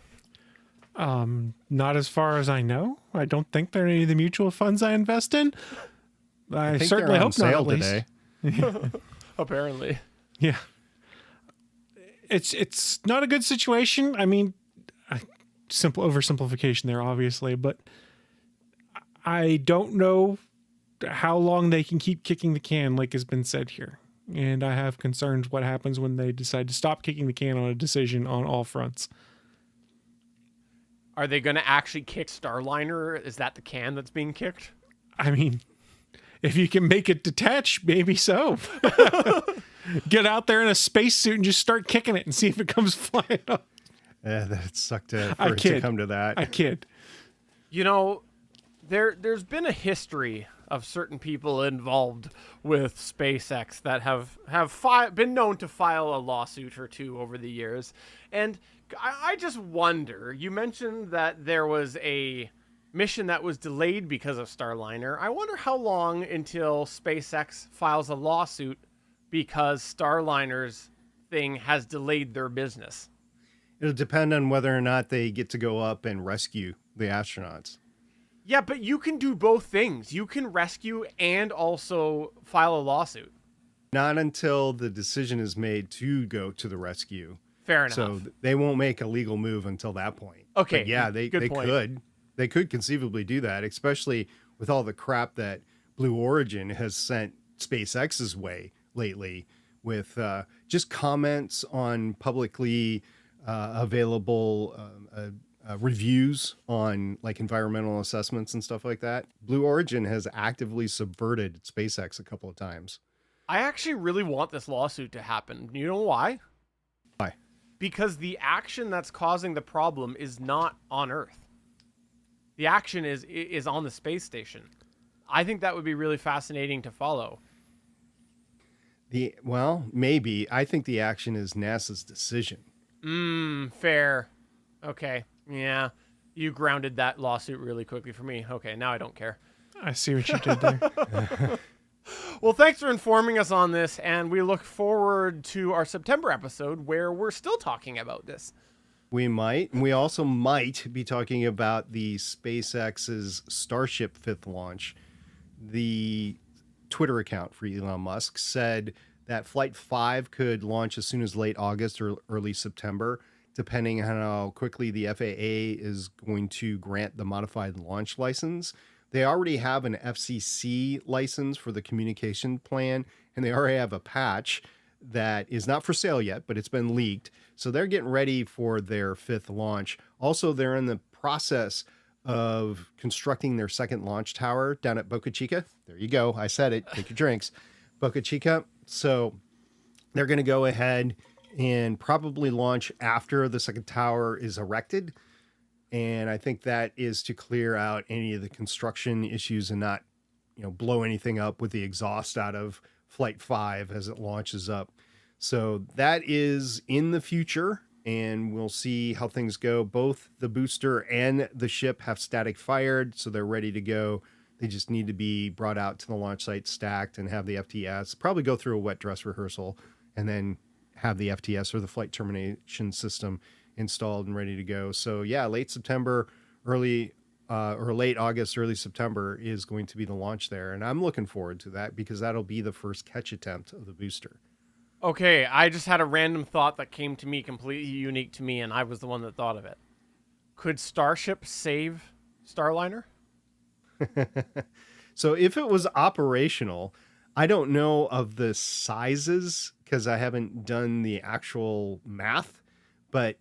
Not as far as I know. I don't think they're any of the mutual funds I invest in. I think certainly they're on hope not, sale at least. today. Apparently. Yeah. It's not a good situation. I mean, simple oversimplification there, obviously, but I don't know how long they can keep kicking the can, like has been said here. And I have concerns what happens when they decide to stop kicking the can on a decision on all fronts. Are they going to actually kick Starliner? Is that the can that's being kicked? I mean, if you can make it detach, maybe so. Get out there in a spacesuit and just start kicking it and see if it comes flying up. Yeah, that sucked for it to come to that. I kid. You know, there's been a history of certain people involved with SpaceX that have been known to file a lawsuit or two over the years. And I just wonder, you mentioned that there was a mission that was delayed because of Starliner. I wonder how long until SpaceX files a lawsuit because Starliner's thing has delayed their business. It'll depend on whether or not they get to go up and rescue the astronauts. Yeah, but you can do both things. You can rescue and also file a lawsuit. Not until the decision is made to go to the rescue. Fair enough. So they won't make a legal move until that point. Okay. But yeah, they could. They could conceivably do that, especially with all the crap that Blue Origin has sent SpaceX's way lately with just comments on publicly available reviews on like environmental assessments and stuff like that. Blue Origin has actively subverted SpaceX a couple of times. I actually really want this lawsuit to happen. You know why? Why? Because the action that's causing the problem is not on Earth. The action is on the space station. I think that would be really fascinating to follow. Well, maybe. I think the action is NASA's decision. Fair. Okay. Yeah. You grounded that lawsuit really quickly for me. Okay, now I don't care. I see what you did there. Well, thanks for informing us on this, and we look forward to our September episode where we're still talking about this. We might. And we also might be talking about the SpaceX's Starship 5th launch. The Twitter account for Elon Musk said that Flight 5 could launch as soon as late August or early September, depending on how quickly the FAA is going to grant the modified launch license. They already have an FCC license for the communication plan, and they already have a patch that is not for sale yet, but it's been leaked. So they're getting ready for their 5th launch. Also, they're in the process of constructing their second launch tower down at Boca Chica. There you go. I said it. Take your drinks. Boca Chica. So they're going to go ahead and probably launch after the second tower is erected. And I think that is to clear out any of the construction issues and not, blow anything up with the exhaust out of Flight 5 as it launches up. So that is in the future, and we'll see how things go. Both the booster and the ship have static fired, so they're ready to go. They just need to be brought out to the launch site stacked and have the FTS, probably go through a wet dress rehearsal, and then have the FTS or the flight termination system installed and ready to go. So yeah, late September, late August, early September is going to be the launch there. And I'm looking forward to that because that'll be the first catch attempt of the booster. Okay, I just had a random thought that came to me completely unique to me, and I was the one that thought of it. Could Starship save Starliner? So if it was operational, I don't know of the sizes because I haven't done the actual math, but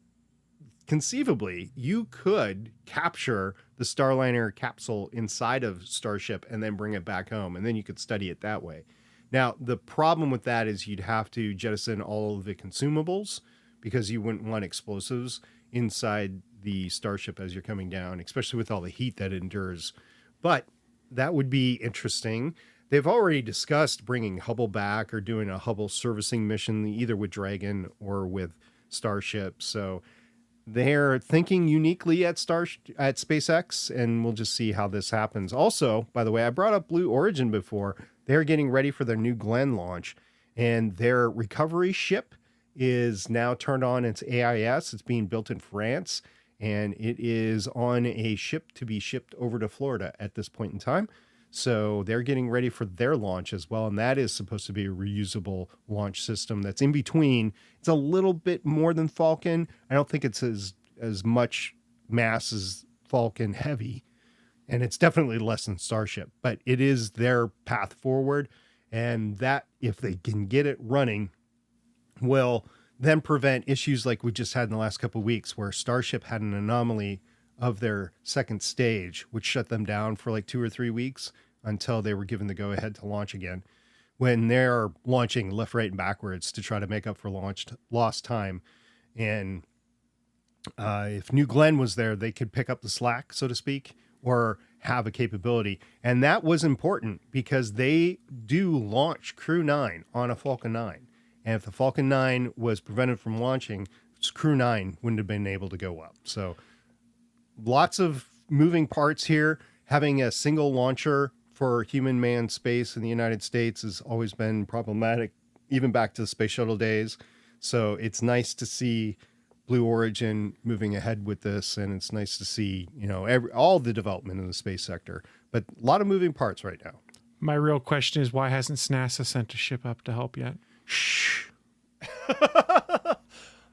conceivably you could capture the Starliner capsule inside of Starship and then bring it back home, and then you could study it that way. Now, the problem with that is you'd have to jettison all of the consumables because you wouldn't want explosives inside the Starship as you're coming down, especially with all the heat that it endures. But that would be interesting. They've already discussed bringing Hubble back or doing a Hubble servicing mission, either with Dragon or with Starship. So they're thinking uniquely at SpaceX, and we'll just see how this happens. Also, by the way, I brought up Blue Origin before. They're getting ready for their New Glenn launch, and their recovery ship is now turned on its AIS. It's being built in France, and it is on a ship to be shipped over to Florida at this point in time. So they're getting ready for their launch as well. And that is supposed to be a reusable launch system that's in between. It's a little bit more than Falcon. I don't think it's as much mass as Falcon Heavy. And it's definitely less than Starship, but it is their path forward. And that, if they can get it running, will then prevent issues like we just had in the last couple of weeks, where Starship had an anomaly of their second stage, which shut them down for like 2 or 3 weeks until they were given the go ahead to launch again. When they're launching left, right, and backwards to try to make up for lost time. And if New Glenn was there, they could pick up the slack, so to speak, or have a capability. And that was important because they do launch Crew 9 on a Falcon 9. And if the Falcon 9 was prevented from launching, Crew 9 wouldn't have been able to go up. So lots of moving parts here. Having a single launcher for human manned space in the United States has always been problematic, even back to the space shuttle days. So it's nice to see Blue Origin moving ahead with this, and it's nice to see, all the development in the space sector. But a lot of moving parts right now. My real question is, why hasn't NASA sent a ship up to help yet? Shh.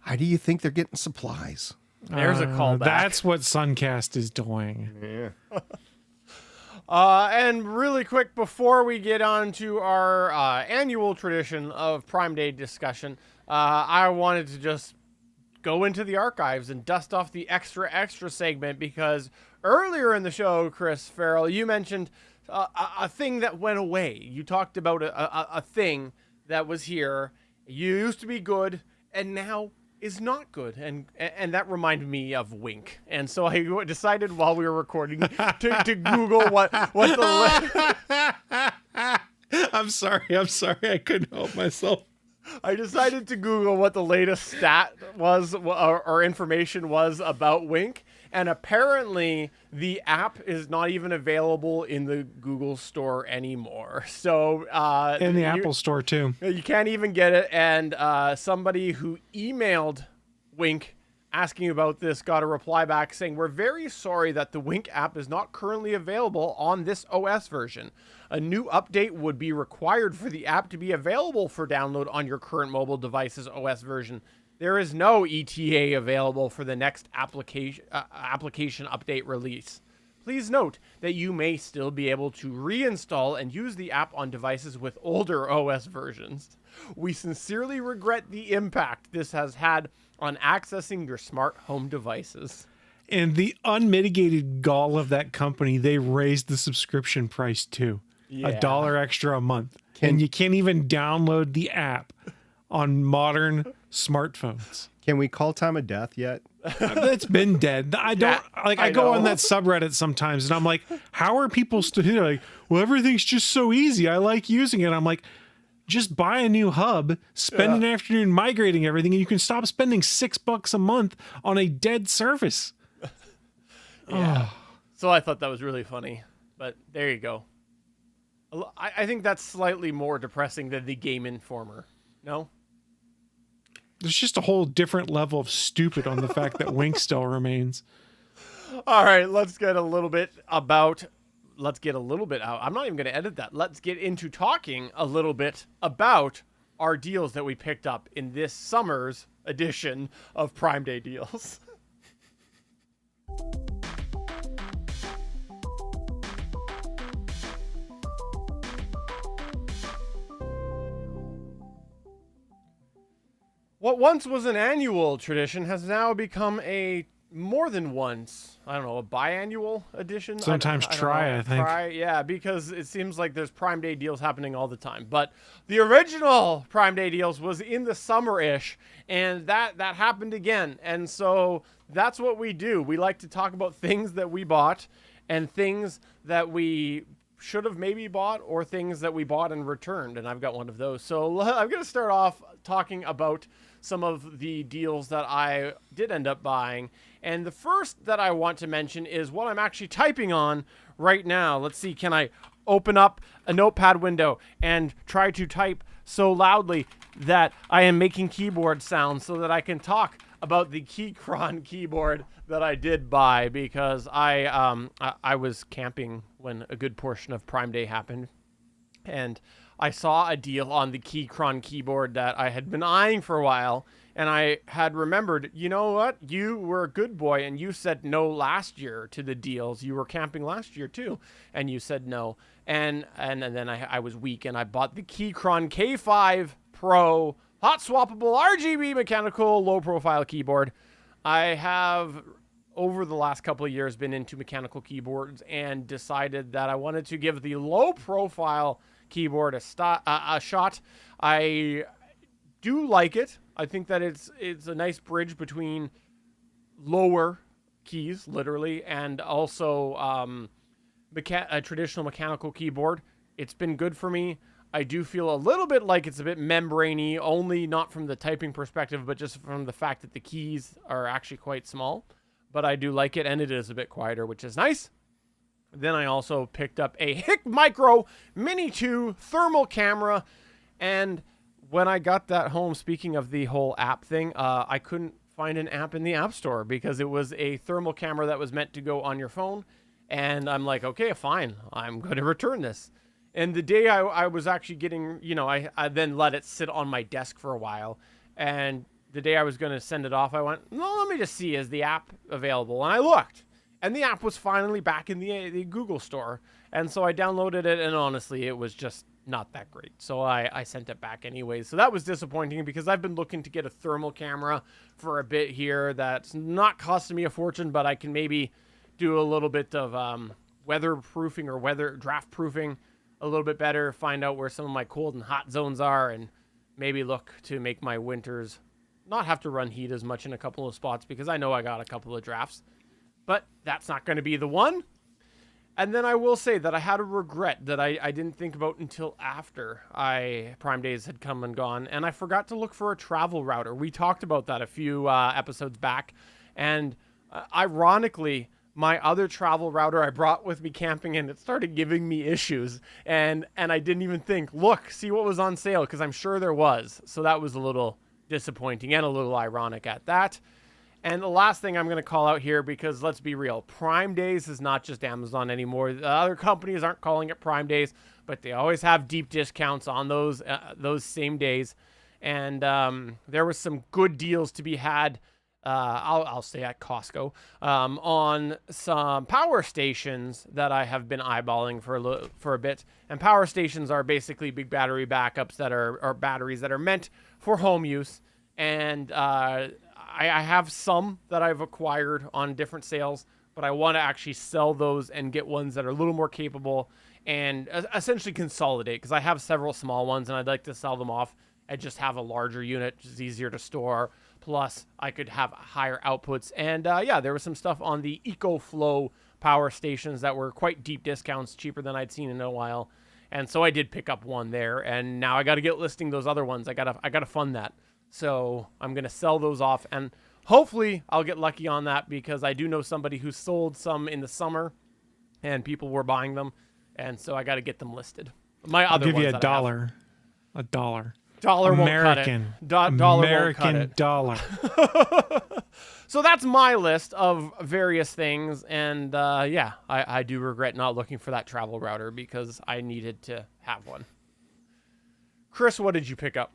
How do you think they're getting supplies? There's a callback. That's what Suncast is doing. Yeah. And really quick, before we get on to our annual tradition of Prime Day discussion, I wanted to just go into the archives and dust off the extra segment, because earlier in the show, Chris Farrell, you mentioned a thing that went away. You talked about a thing that was here. You used to be good, and now is not good, and that reminded me of Wink. And so I decided while we were recording to Google what the I'm sorry, I couldn't help myself. I decided to Google what the latest stat was or information was about Wink, and apparently the app is not even available in the Google store anymore. So in the Apple store too. You can't even get it. And somebody who emailed Wink asking about this got a reply back saying, "We're very sorry that the Wink app is not currently available on this OS version. A new update would be required for the app to be available for download on your current mobile device's OS version. There is no ETA available for the next application update release. Please note that you may still be able to reinstall and use the app on devices with older OS versions. We sincerely regret the impact this has had on accessing your smart home devices." And the unmitigated gall of that company, they raised the subscription price too. Yeah. $1 extra a month. And you can't even download the app on modern smartphones. Can we call time of death yet? It's been dead. I don't I go on that subreddit sometimes and I'm like, how are people still like, well, everything's just so easy. I like using it. I'm like, just buy a new hub, spend an afternoon migrating everything, and you can stop spending $6 a month on a dead service. Yeah. So I thought that was really funny, but there you go. I think that's slightly more depressing than the Game Informer. No? There's just a whole different level of stupid on the fact that Wink still remains. All right, let's get a little bit out. I'm not even going to edit that. Let's get into talking a little bit about our deals that we picked up in this summer's edition of Prime Day Deals. What once was an annual tradition has now become a more than once, a biannual edition. Sometimes I think. Yeah, because it seems like there's Prime Day deals happening all the time. But the original Prime Day deals was in the summer-ish, and that happened again. And so that's what we do. We like to talk about things that we bought and things that we should have maybe bought or things that we bought and returned. And I've got one of those. So I'm going to start off talking about some of the deals that I did end up buying. And the first that I want to mention is what I'm actually typing on right now. Let's see, can I open up a notepad window and try to type so loudly that I am making keyboard sounds so that I can talk about the Keychron keyboard that I did buy because I was camping when a good portion of Prime Day happened, and I saw a deal on the Keychron keyboard that I had been eyeing for a while, and I had remembered, you know what? You were a good boy, and you said no last year to the deals. You were camping last year too, and you said no. And then I was weak, and I bought the Keychron K5 Pro hot swappable RGB mechanical low profile keyboard. I have over the last couple of years been into mechanical keyboards and decided that I wanted to give the low profile keyboard a shot. I do like it. I think that it's a nice bridge between lower keys, literally, and also a traditional mechanical keyboard. It's been good for me. I do feel a little bit like it's a bit membraney, only not from the typing perspective, but just from the fact that the keys are actually quite small. But I do like it, and it is a bit quieter, which is nice. Then I also picked up a HIC Micro Mini 2 thermal camera, and when I got that home, speaking of the whole app thing, I couldn't find an app in the App Store because it was a thermal camera that was meant to go on your phone, and I'm like, okay, fine, I'm going to return this. And the day I was actually getting, I then let it sit on my desk for a while. And the day I was going to send it off, I went, no, let me just see, is the app available? And I looked, and the app was finally back in the Google store. And so I downloaded it, and honestly, it was just not that great. So I sent it back anyways. So that was disappointing because I've been looking to get a thermal camera for a bit here that's not costing me a fortune, but I can maybe do a little bit of weatherproofing or weather draft proofing a little bit better, find out where some of my cold and hot zones are, and maybe look to make my winters not have to run heat as much in a couple of spots because I know I got a couple of drafts. But that's not going to be the one. And then I will say that I had a regret that I didn't think about until after Prime Days had come and gone, and I forgot to look for a travel router. We talked about that a few episodes back, and ironically, my other travel router I brought with me camping, and it started giving me issues. And I didn't even think, look, see what was on sale, because I'm sure there was. So that was a little disappointing and a little ironic at that. And the last thing I'm going to call out here, because let's be real, Prime Days is not just Amazon anymore. The other companies aren't calling it Prime Days, but they always have deep discounts on those same days. And there was some good deals to be had. I'll say at Costco, on some power stations that I have been eyeballing for a bit. And power stations are basically big battery backups that are batteries that are meant for home use. And I have some that I've acquired on different sales, but I want to actually sell those and get ones that are a little more capable and essentially consolidate, because I have several small ones and I'd like to sell them off and just have a larger unit, which is easier to store. Plus, I could have higher outputs. And yeah, there was some stuff on the EcoFlow power stations that were quite deep discounts, cheaper than I'd seen in a while. And so I did pick up one there. And now I got to get listing those other ones. I gotta fund that. So I'm gonna sell those off, and hopefully I'll get lucky on that, because I do know somebody who sold some in the summer, and people were buying them, and so I got to get them listed. I'll give you $1. $1. Dollar American. won't cut it. Dollar American won't cut it. dollar. So that's my list of various things, and yeah, I do regret not looking for that travel router because I needed to have one. Chris, what did you pick up?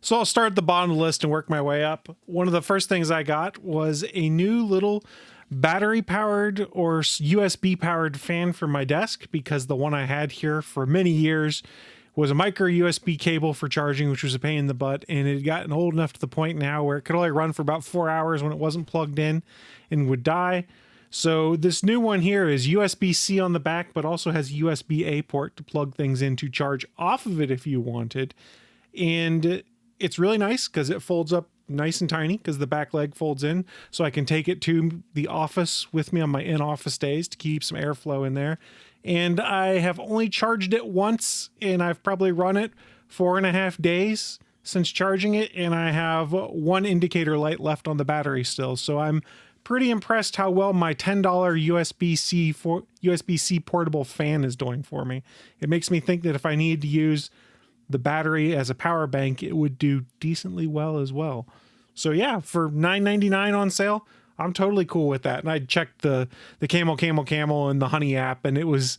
So I'll start at the bottom of the list and work my way up. One of the first things I got was a new little battery-powered or USB-powered fan for my desk, because the one I had here for many years was a micro USB cable for charging, which was a pain in the butt, and it had gotten old enough to the point now where it could only run for about 4 hours when it wasn't plugged in and would die. So this new one here is USB-C on the back, but also has USB-A port to plug things in to charge off of it if you wanted. And it's really nice because it folds up nice and tiny, because the back leg folds in, so I can take it to the office with me on my in-office days to keep some airflow in there. And I have only charged it once, and I've probably run it 4.5 days since charging it, and I have one indicator light left on the battery still. So I'm pretty impressed how well my $10 USB-C portable fan is doing for me. It makes me think that if I needed to use the battery as a power bank, it would do decently well as well. So yeah, for $9.99 on sale, I'm totally cool with that. And I checked the Camel and the Honey app, and it was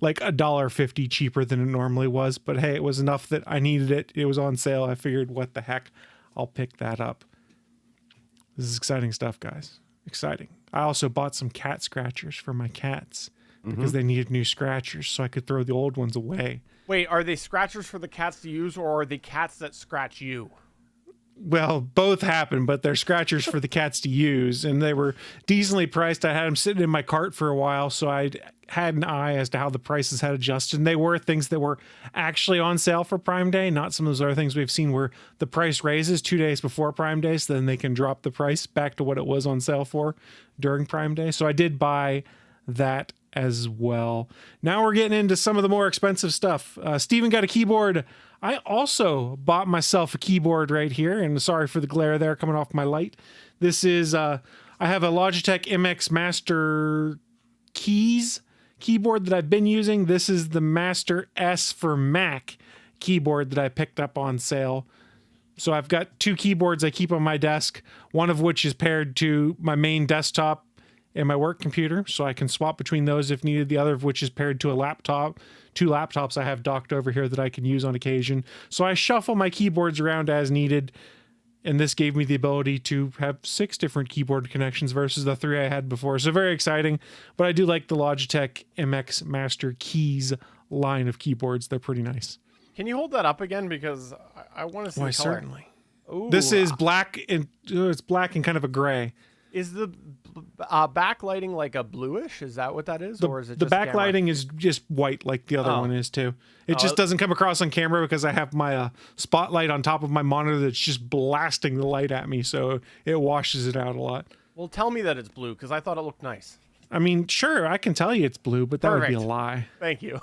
like $1.50 cheaper than it normally was. But hey, it was enough that I needed it. It was on sale. I figured, what the heck, I'll pick that up. This is exciting stuff, guys. Exciting. I also bought some cat scratchers for my cats because they needed new scratchers so I could throw the old ones away. Wait, are they scratchers for the cats to use, or are they cats that scratch you? Well, both happened, but they're scratchers for the cats to use, and they were decently priced. I had them sitting in my cart for a while, so I had an eye as to how the prices had adjusted. And they were things that were actually on sale for Prime Day, not some of those other things we've seen where the price raises 2 days before Prime Day, so then they can drop the price back to what it was on sale for during Prime Day. So I did buy that as well. Now we're getting into some of the more expensive stuff. Steven got a keyboard. I also bought myself a keyboard right here, and sorry for the glare there coming off my light. This is, I have a Logitech MX Master Keys keyboard that I've been using. This is the Master S for Mac keyboard that I picked up on sale. So I've got 2 keyboards I keep on my desk, one of which is paired to my main desktop and my work computer, so I can swap between those if needed. The other of which is paired to a laptop. 2 laptops I have docked over here that I can use on occasion. So I shuffle my keyboards around as needed, and this gave me the ability to have 6 different keyboard connections versus the 3 I had before. So very exciting, but I do like the Logitech MX Master Keys line of keyboards. They're pretty nice. Can you hold that up again, because I want to see Why, the color. certainly. Ooh, This is black, and it's black and kind of a gray. Is the backlighting like a bluish? Is that what that is, or is it the just camera? backlighting is just white like the other one is too. It just doesn't come across on camera because I have my spotlight on top of my monitor that's just blasting the light at me, so it washes it out a lot. Well, tell me that it's blue, because I thought it looked nice. I mean, sure, I can tell you it's blue, but that would be a Perfect. lie. Thank you.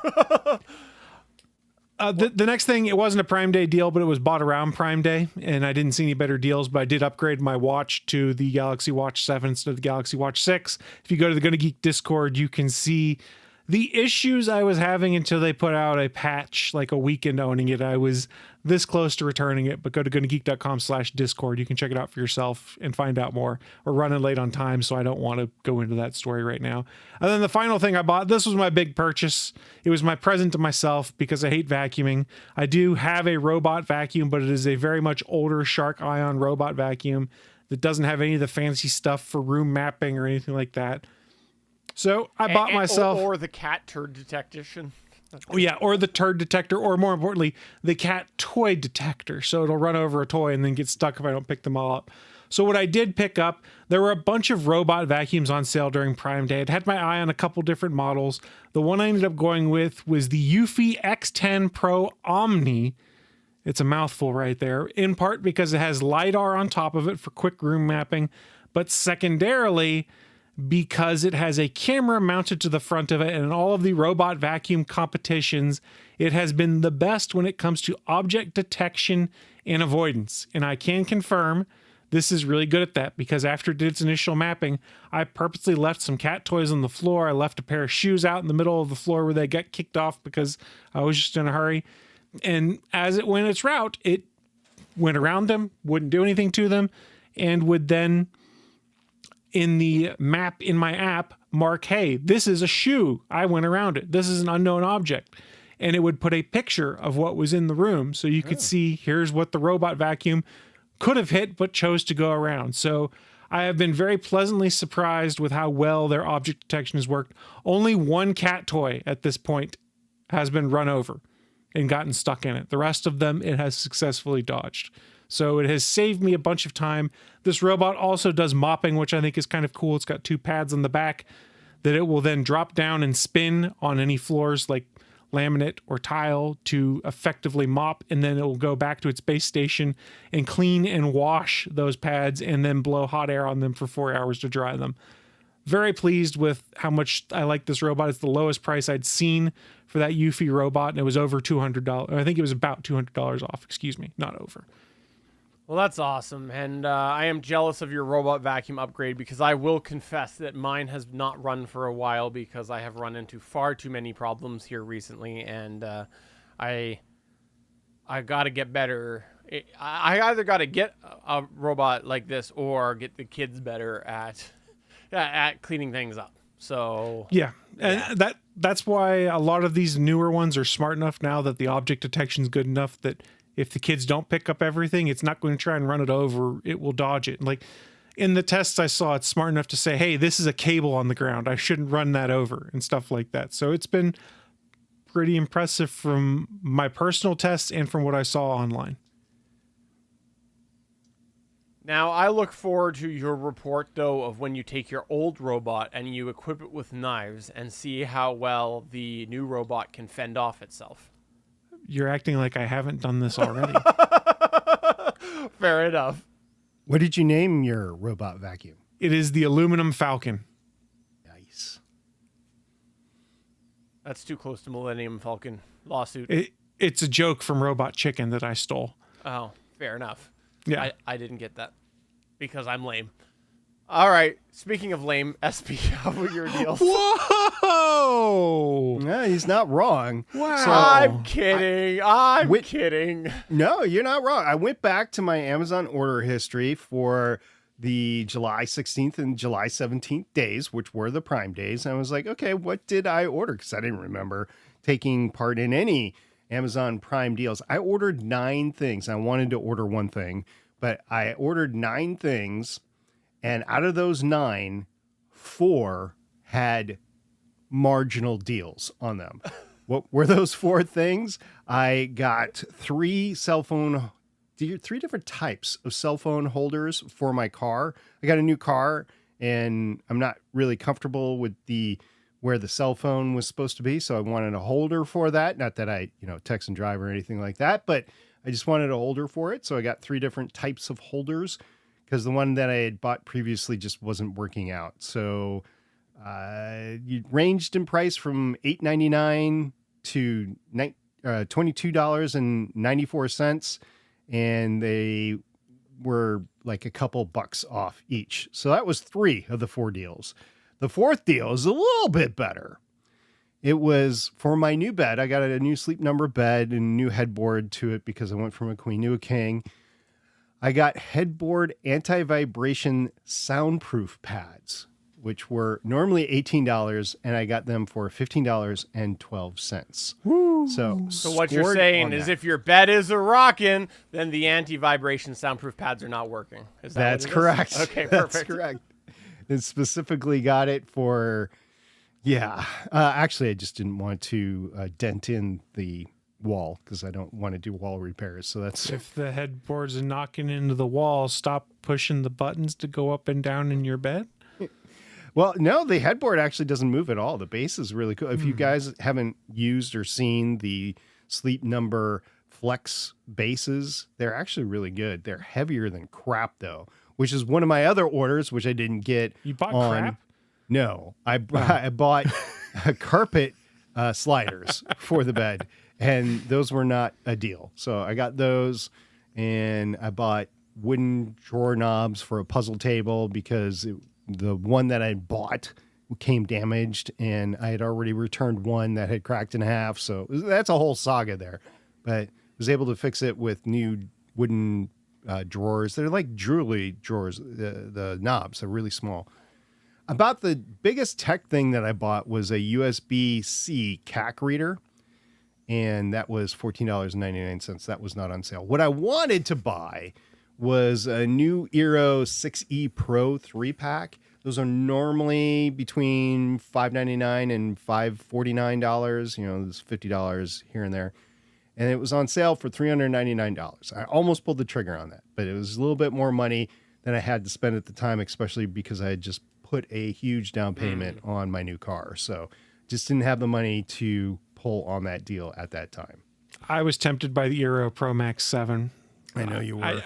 The next thing, it wasn't a Prime Day deal, but it was bought around Prime Day, and I didn't see any better deals, but I did upgrade my watch to the Galaxy Watch 7 instead of the Galaxy Watch 6. If you go to the GonnaGeek Discord, you can see the issues I was having until they put out a patch like a week into owning it. I was this close to returning it, but go to GonnaGeek.com/Discord. You can check it out for yourself and find out more. We're running late on time, so I don't want to go into that story right now. And then the final thing I bought, this was my big purchase. It was my present to myself because I hate vacuuming. I do have a robot vacuum, but it is a very much older Shark Ion robot vacuum that doesn't have any of the fancy stuff for room mapping or anything like that. So I bought myself... Or the cat turd detection. Oh, yeah, or the turd detector, or more importantly, the cat toy detector. So it'll run over a toy and then get stuck if I don't pick them all up. So what I did pick up, there were a bunch of robot vacuums on sale during Prime Day. I'd had my eye on a couple different models. The one I ended up going with was the Eufy X10 Pro Omni. It's a mouthful right there, in part because it has LiDAR on top of it for quick room mapping, but secondarily because it has a camera mounted to the front of it, and in all of the robot vacuum competitions, it has been the best when it comes to object detection and avoidance. And I can confirm this is really good at that, because after it did its initial mapping, I purposely left some cat toys on the floor. I left a pair of shoes out in the middle of the floor where they got kicked off because I was just in a hurry. And as it went its route, it went around them, wouldn't do anything to them, and would then, in the map in my app, mark, hey, this is a shoe. I went around it. This is an unknown object. And it would put a picture of what was in the room. So you could see, here's what the robot vacuum could have hit, but chose to go around. So I have been very pleasantly surprised with how well their object detection has worked. Only one cat toy at this point has been run over and gotten stuck in it. The rest of them, it has successfully dodged. So it has saved me a bunch of time. This robot also does mopping, which I think is kind of cool. It's got 2 pads on the back that it will then drop down and spin on any floors like laminate or tile to effectively mop, and then it will go back to its base station and clean and wash those pads and then blow hot air on them for 4 hours to dry them. Very pleased with how much I like this robot. It's the lowest price I'd seen for that Eufy robot, and it was over $200. I think it was about $200 off, excuse me, not over. Well, that's awesome, and I am jealous of your robot vacuum upgrade, because I will confess that mine has not run for a while because I have run into far too many problems here recently, and I got to get better I either got to get a robot like this or get the kids better at cleaning things up. So Yeah. And that's why a lot of these newer ones are smart enough now that the object detection is good enough that if the kids don't pick up everything, it's not going to try and run it over. It will dodge it. Like in the tests I saw, it's smart enough to say, hey, this is a cable on the ground. I shouldn't run that over and stuff like that. So it's been pretty impressive from my personal tests and from what I saw online. now I look forward to your report, though, of when you take your old robot and you equip it with knives and see how well the new robot can fend off itself. You're acting like I haven't done this already. Fair enough. What did you name your robot vacuum? It is the aluminum Falcon. Nice. That's too close to Millennium Falcon lawsuit. It's a joke from Robot Chicken that I stole. Oh, fair enough. Yeah. I didn't get that because I'm lame. All right. Speaking of lame, SP, how about your deals? Whoa! No, he's not wrong. Wow. I'm kidding. I'm Wait. kidding. No, you're not wrong. I went back to my Amazon order history for the July 16th and July 17th days, which were the Prime days. And I was like, okay, what did I order? Because I didn't remember taking part in any Amazon Prime deals. I ordered 9 things. I wanted to order one thing, but I ordered 9 things. And out of those 9, 4 had marginal deals on them. What were those 4 things? I got 3 different types of cell phone holders for my car. I got a new car and I'm not really comfortable with where the cell phone was supposed to be. So I wanted a holder for that. Not that I, text and drive or anything like that, but I just wanted a holder for it. So I got 3 different types of holders because the one that I had bought previously just wasn't working out. So you ranged in price from $8.99 to $22.94. And they were like a couple bucks off each. So that was 3 of the 4 deals. The 4th deal is a little bit better. It was for my new bed. I got a new Sleep Number bed and a new headboard to it because I went from a queen to a king. I got headboard anti-vibration soundproof pads, which were normally $18, and I got them for $15.12. Woo. So what you're saying is if your bed is a rockin', then the anti-vibration soundproof pads are not working. Is that That's what it correct. is? Okay, That's perfect. correct. And specifically got it for, actually I just didn't want to dent in the wall because I don't want to do wall repairs. So that's If the headboard's knocking into the wall, stop pushing the buttons to go up and down in your bed. Well, no, the headboard actually doesn't move at all. The base is really cool. If you guys haven't used or seen the Sleep Number Flex bases, they're actually really good. They're heavier than crap, though, which is one of my other orders, which I didn't get. You bought on. crap? No, I bought carpet sliders for the bed, and those were not a deal. So I got those, and I bought wooden drawer knobs for a puzzle table because the one that I bought came damaged, and I had already returned one that had cracked in half. So that's a whole saga there. But I was able to fix it with new wooden drawers. They're like jewelry drawers. The knobs are really small. About the biggest tech thing that I bought was a USB-C CAC reader, and that was $14.99. That was not on sale. What I wanted to buy was a new Eero 6E Pro 3-pack. Those are normally between $5.99 and $5.49. There's $50 here and there. And it was on sale for $399. I almost pulled the trigger on that, but it was a little bit more money than I had to spend at the time, especially because I had just put a huge down payment on my new car. So just didn't have the money to pull on that deal at that time. I was tempted by the Eero Pro Max 7. I know you were.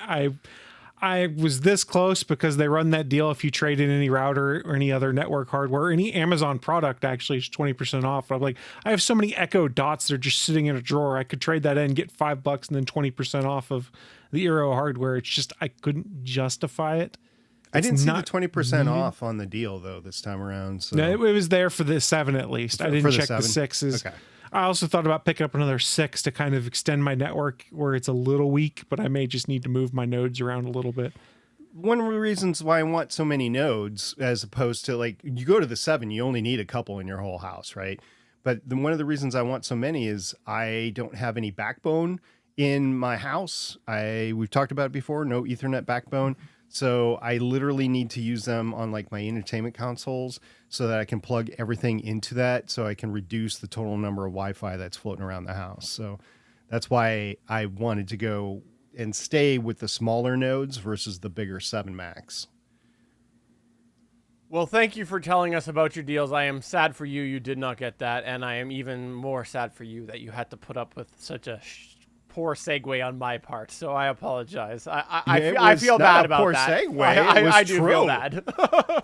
I was this close because they run that deal if you trade in any router or any other network hardware, any Amazon product actually is 20% off. I'm like, I have so many Echo Dots that are just sitting in a drawer. I could trade that in, get $5 and then 20% off of the Eero hardware. It's just, I couldn't justify it. I didn't see the 20% off on the deal though this time around. So No, it was there for the 7 at least. I didn't check the 6s. Okay. I also thought about picking up another 6 to kind of extend my network where it's a little weak, but I may just need to move my nodes around a little bit. One of the reasons why I want so many nodes, as opposed to like you go to the 7, you only need a couple in your whole house, right? But one of the reasons I want so many is I don't have any backbone in my house. We've talked about it before, no Ethernet backbone. So I literally need to use them on like my entertainment consoles so that I can plug everything into that so I can reduce the total number of Wi-Fi that's floating around the house. So that's why I wanted to go and stay with the smaller nodes versus the bigger 7 Max. Well, thank you for telling us about your deals. I am sad for you did not get that, and I am even more sad for you that you had to put up with such a poor segue on my part. So I apologize. I feel bad about poor that. Segue. I do true. feel bad.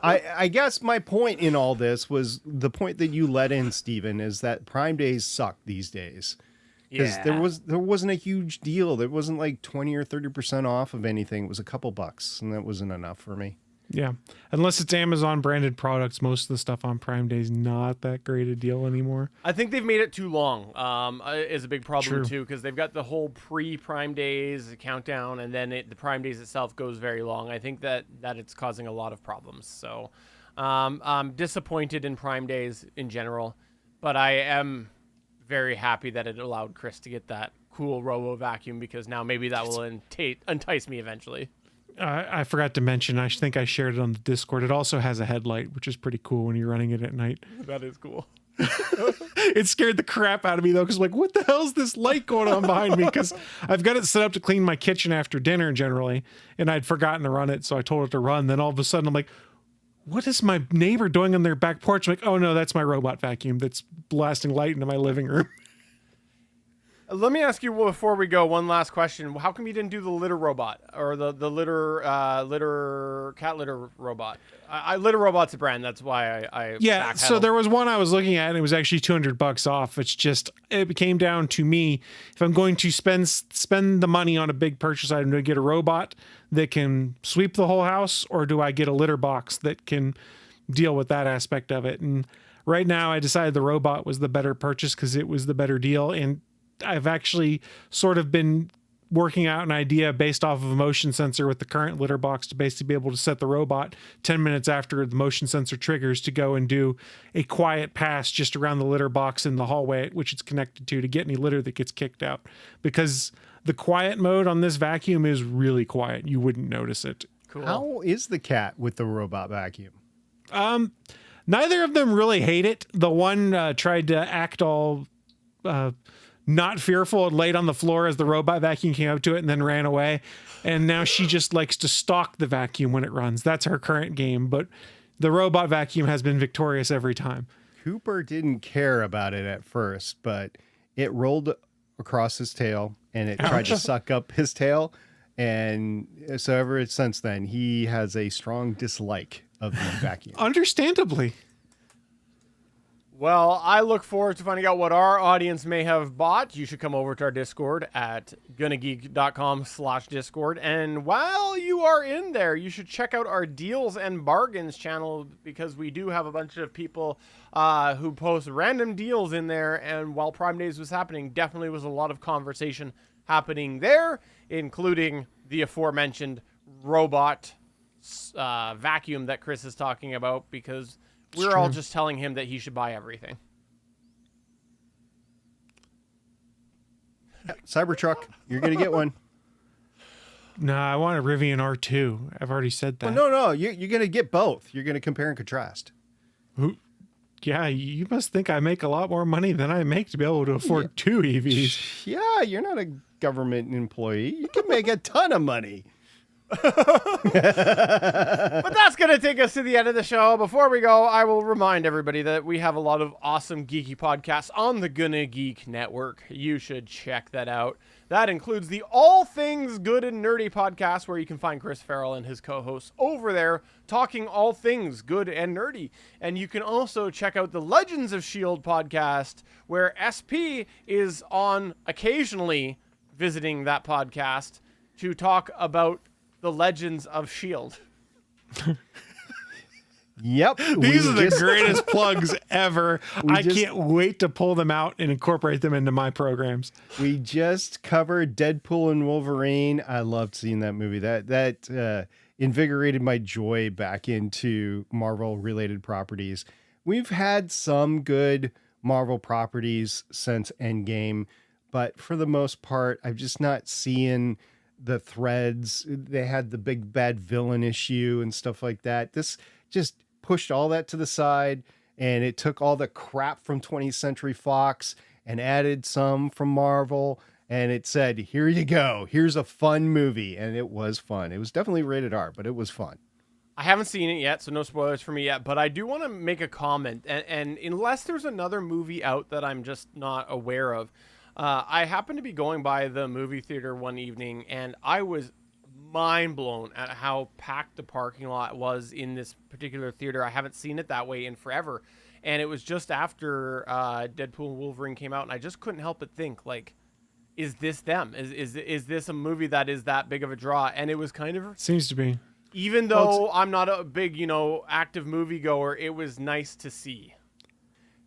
I guess my point in all this was the point that you let in, Steven, is that Prime Days suck these days. Because there wasn't a huge deal. There wasn't like 20 or 30% off of anything. It was a couple bucks, and that wasn't enough for me. Yeah. Unless it's Amazon branded products, most of the stuff on Prime Day is not that great a deal anymore. I think they've made it too long. Is a big problem True. too, because they've got the whole pre-Prime Days countdown, and then the Prime Days itself goes very long. I think that it's causing a lot of problems. So I'm disappointed in Prime Days in general, but I am very happy that it allowed Chris to get that cool Robo vacuum, because now maybe that will entice me eventually. I forgot to mention, I think I shared it on the Discord. It also has a headlight, which is pretty cool when you're running it at night. That is cool. It scared the crap out of me, though, because like, what the hell's this light going on behind me? Because I've got it set up to clean my kitchen after dinner generally, and I'd forgotten to run it, so I told it to run. Then all of a sudden, I'm like, what is my neighbor doing on their back porch? I'm like, oh, no, that's my robot vacuum that's blasting light into my living room. Let me ask you before we go one last question. How come you didn't do the litter robot or the cat litter robot? Litter robot's a brand. That's why I yeah. So there was one I was looking at, and it was actually $200 off. It's just it came down to me if I'm going to spend the money on a big purchase item, do I get a robot that can sweep the whole house, or do I get a litter box that can deal with that aspect of it? And right now, I decided the robot was the better purchase because it was the better deal. And I've actually sort of been working out an idea based off of a motion sensor with the current litter box to basically be able to set the robot 10 minutes after the motion sensor triggers to go and do a quiet pass just around the litter box in the hallway, which it's connected to get any litter that gets kicked out. Because the quiet mode on this vacuum is really quiet. You wouldn't notice it. Cool. How is the cat with the robot vacuum? Neither of them really hate it. The one tried to act all not fearful and laid on the floor as the robot vacuum came up to it and then ran away. And now she just likes to stalk the vacuum when it runs. That's her current game. But the robot vacuum has been victorious every time. Cooper didn't care about it at first, but it rolled across his tail and it tried to suck up his tail. And so ever since then, he has a strong dislike of the vacuum. Understandably. Well, I look forward to finding out what our audience may have bought. You should come over to our Discord at GonnaGeek.com/Discord. And while you are in there, you should check out our Deals and Bargains channel, because we do have a bunch of people who post random deals in there. And while Prime Days was happening, definitely was a lot of conversation happening there, including the aforementioned robot vacuum that Chris is talking about, because we're all just telling him that he should buy everything. Cybertruck, you're going to get one. No, I want a Rivian R2. I've already said that. Well, no, you're going to get both. You're going to compare and contrast. Yeah, you must think I make a lot more money than I make to be able to afford two EVs. Yeah, you're not a government employee. You can make a ton of money. But that's going to take us to the end of the show. Before we go, I will remind everybody that we have a lot of awesome geeky podcasts on the GonnaGeek network. You should check that out. That includes the All Things Good and Nerdy podcast, where you can find Chris Farrell and his co-hosts over there talking all things good and nerdy. And you can also check out the Legends of S.H.I.E.L.D. podcast, where SP is on occasionally visiting that podcast to talk about the Legends of S.H.I.E.L.D. Yep. These are the greatest plugs ever. I can't wait to pull them out and incorporate them into my programs. We just covered Deadpool and Wolverine. I loved seeing that movie. That invigorated my joy back into Marvel-related properties. We've had some good Marvel properties since Endgame, but for the most part, I'm just not seeing the threads. They had the big bad villain issue and stuff like that. This just pushed all that to the side, and it took all the crap from 20th Century Fox and added some from Marvel, and it said, here you go. Here's a fun movie. And it was fun. It was definitely rated R, but it was fun. I haven't seen it yet, so no spoilers for me yet, but I do want to make a comment. And unless there's another movie out that I'm just not aware of, I happened to be going by the movie theater one evening, and I was mind blown at how packed the parking lot was in this particular theater. I haven't seen it that way in forever. And it was just after Deadpool and Wolverine came out, and I just couldn't help but think, like, is this them? Is this a movie that is that big of a draw? And it was kind of... Seems to be. Even though I'm not a big, active moviegoer, it was nice to see.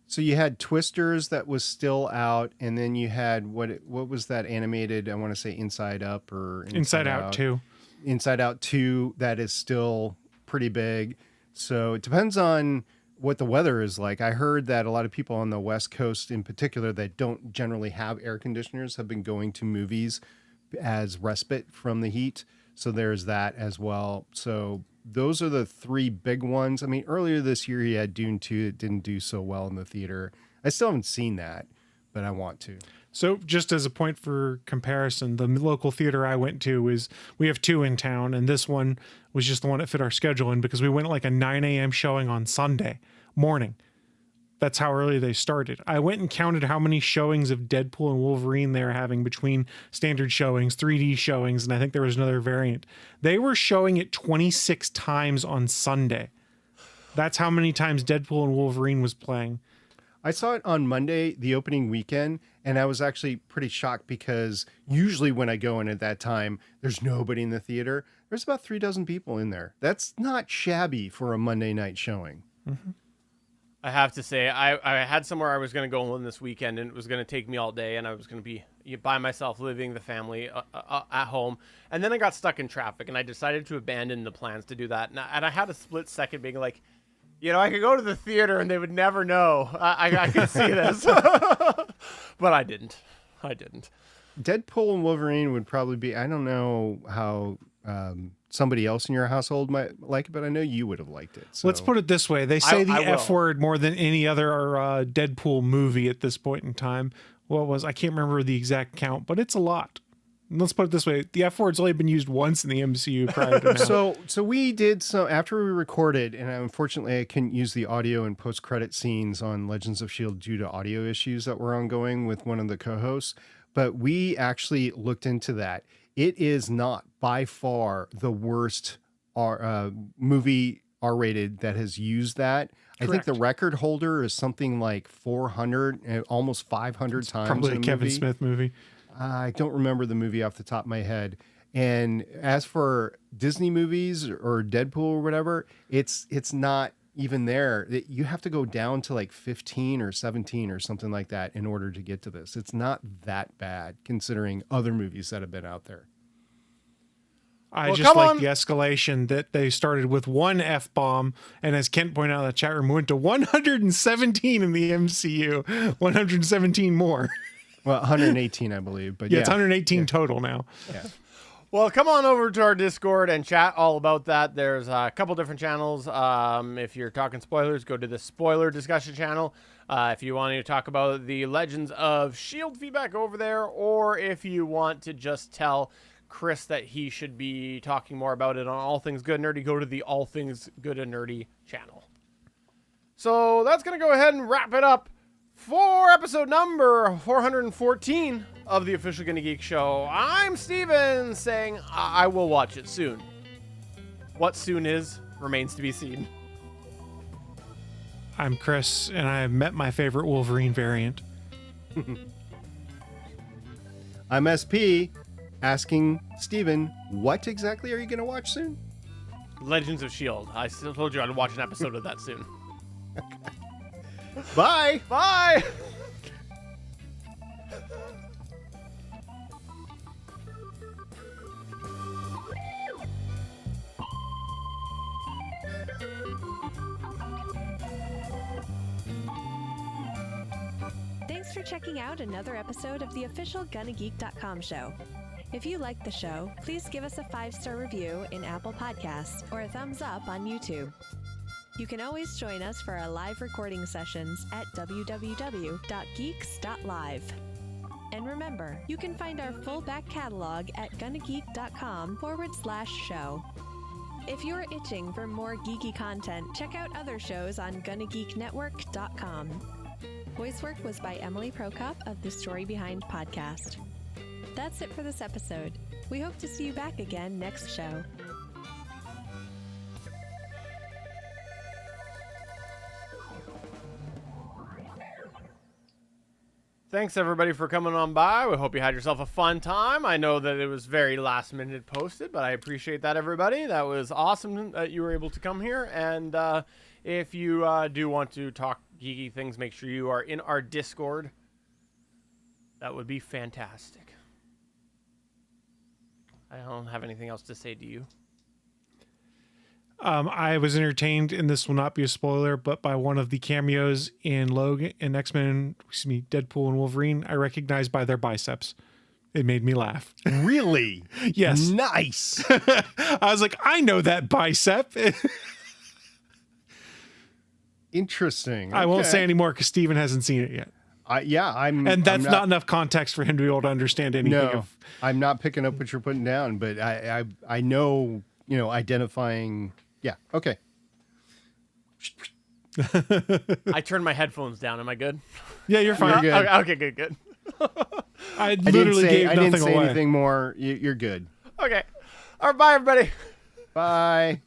So you had Twisters that was still out, and then you had, what was that animated, I want to say Inside Up or Inside Out 2. Inside Out 2, that is still pretty big. So it depends on what the weather is like. I heard that a lot of people on the West Coast in particular that don't generally have air conditioners have been going to movies as respite from the heat. So there's that as well. So those are the three big ones. I mean, earlier this year, you had Dune 2 that didn't do so well in the theater. I still haven't seen that, but I want to. So just as a point for comparison, the local theater I went to we have two in town, and this one was just the one that fit our schedule in because we went at like a 9 a.m. showing on Sunday morning. That's how early they started. I went and counted how many showings of Deadpool and Wolverine they were having between standard showings, 3D showings, and I think there was another variant. They were showing it 26 times on Sunday. That's how many times Deadpool and Wolverine was playing. I saw it on Monday, the opening weekend, and I was actually pretty shocked because usually when I go in at that time, there's nobody in the theater. There's about 36 people in there. That's not shabby for a Monday night showing. Mm-hmm. I have to say, I had somewhere I was going to go in this weekend, and it was going to take me all day, and I was going to be by myself, living the family at home. And then I got stuck in traffic, and I decided to abandon the plans to do that. And I had a split second being like, I could go to the theater, and they would never know I could see this. But I didn't. Deadpool and Wolverine would probably be, I don't know how somebody else in your household might like it, but I know you would have liked it. So. Let's put it this way. They say the F word more than any other Deadpool movie at this point in time. I can't remember the exact count, but it's a lot. Let's put it this way. The F word's only been used once in the MCU prior to now. So we did some, after we recorded, and unfortunately I couldn't use the audio and post-credit scenes on Legends of S.H.I.E.L.D. due to audio issues that were ongoing with one of the co-hosts, but we actually looked into that. It is not by far the worst movie R-rated that has used that. Correct. I think the record holder is something like 400, almost 500 times. Probably a Kevin Smith movie. I don't remember the movie off the top of my head. And as for Disney movies or Deadpool or whatever, it's not even there. You have to go down to like 15 or 17 or something like that in order to get to this. It's not that bad considering other movies that have been out there. I just like the escalation that they started with one F-bomb, and as Kent pointed out in the chat room, went to 117 in the MCU, 117 more. Well, 118, I believe. But yeah, it's 118 total now. Yeah. Well, come on over to our Discord and chat all about that. There's a couple different channels. If you're talking spoilers, go to the spoiler discussion channel. If you want to talk about the Legends of S.H.I.E.L.D. feedback over there, or if you want to just tell Chris that he should be talking more about it on All Things Good and Nerdy, go to the All Things Good and Nerdy channel. So that's going to go ahead and wrap it up for episode number 414 of the official GonnaGeek show. I'm Steven saying I will watch it soon. What soon is remains to be seen. I'm Chris, and I have met my favorite Wolverine variant. I'm SP, asking Steven, what exactly are you going to watch soon? Legends of S.H.I.E.L.D. I still told you I'd watch an episode of that soon. Bye. Bye! Thanks for checking out another episode of the official GonnaGeek.com show. If you like the show, please give us a 5-star review in Apple Podcasts or a thumbs up on YouTube. You can always join us for our live recording sessions at www.geeks.live. And remember, you can find our full back catalog at GonnaGeek.com/show. If you're itching for more geeky content, check out other shows on GonnaGeekNetwork.com. Voice work was by Emily Prokop of the Story Behind podcast. That's it for this episode. We hope to see you back again next show. Thanks everybody for coming on by. We hope you had yourself a fun time. I know that it was very last minute posted, but I appreciate that, everybody. That was awesome that you were able to come here. And if you do want to talk geeky things, make sure you are in our Discord. That would be fantastic. I don't have anything else to say to you. I was entertained, and this will not be a spoiler, but by one of the cameos in Logan and X-Men, Deadpool and Wolverine, I recognized by their biceps. It made me laugh. Really? Yes. Nice. I was like, I know that bicep. Interesting. I won't Okay. say anymore because Steven hasn't seen it yet. And that's not enough context for him to be able to understand anything. No, I'm not picking up what you're putting down, but I know, identifying. Yeah. Okay. I turned my headphones down. Am I good? Yeah, you're fine. You're good. Okay, good. I literally gave I nothing didn't say away. anything more. You're good. Okay. All right, bye, everybody. Bye.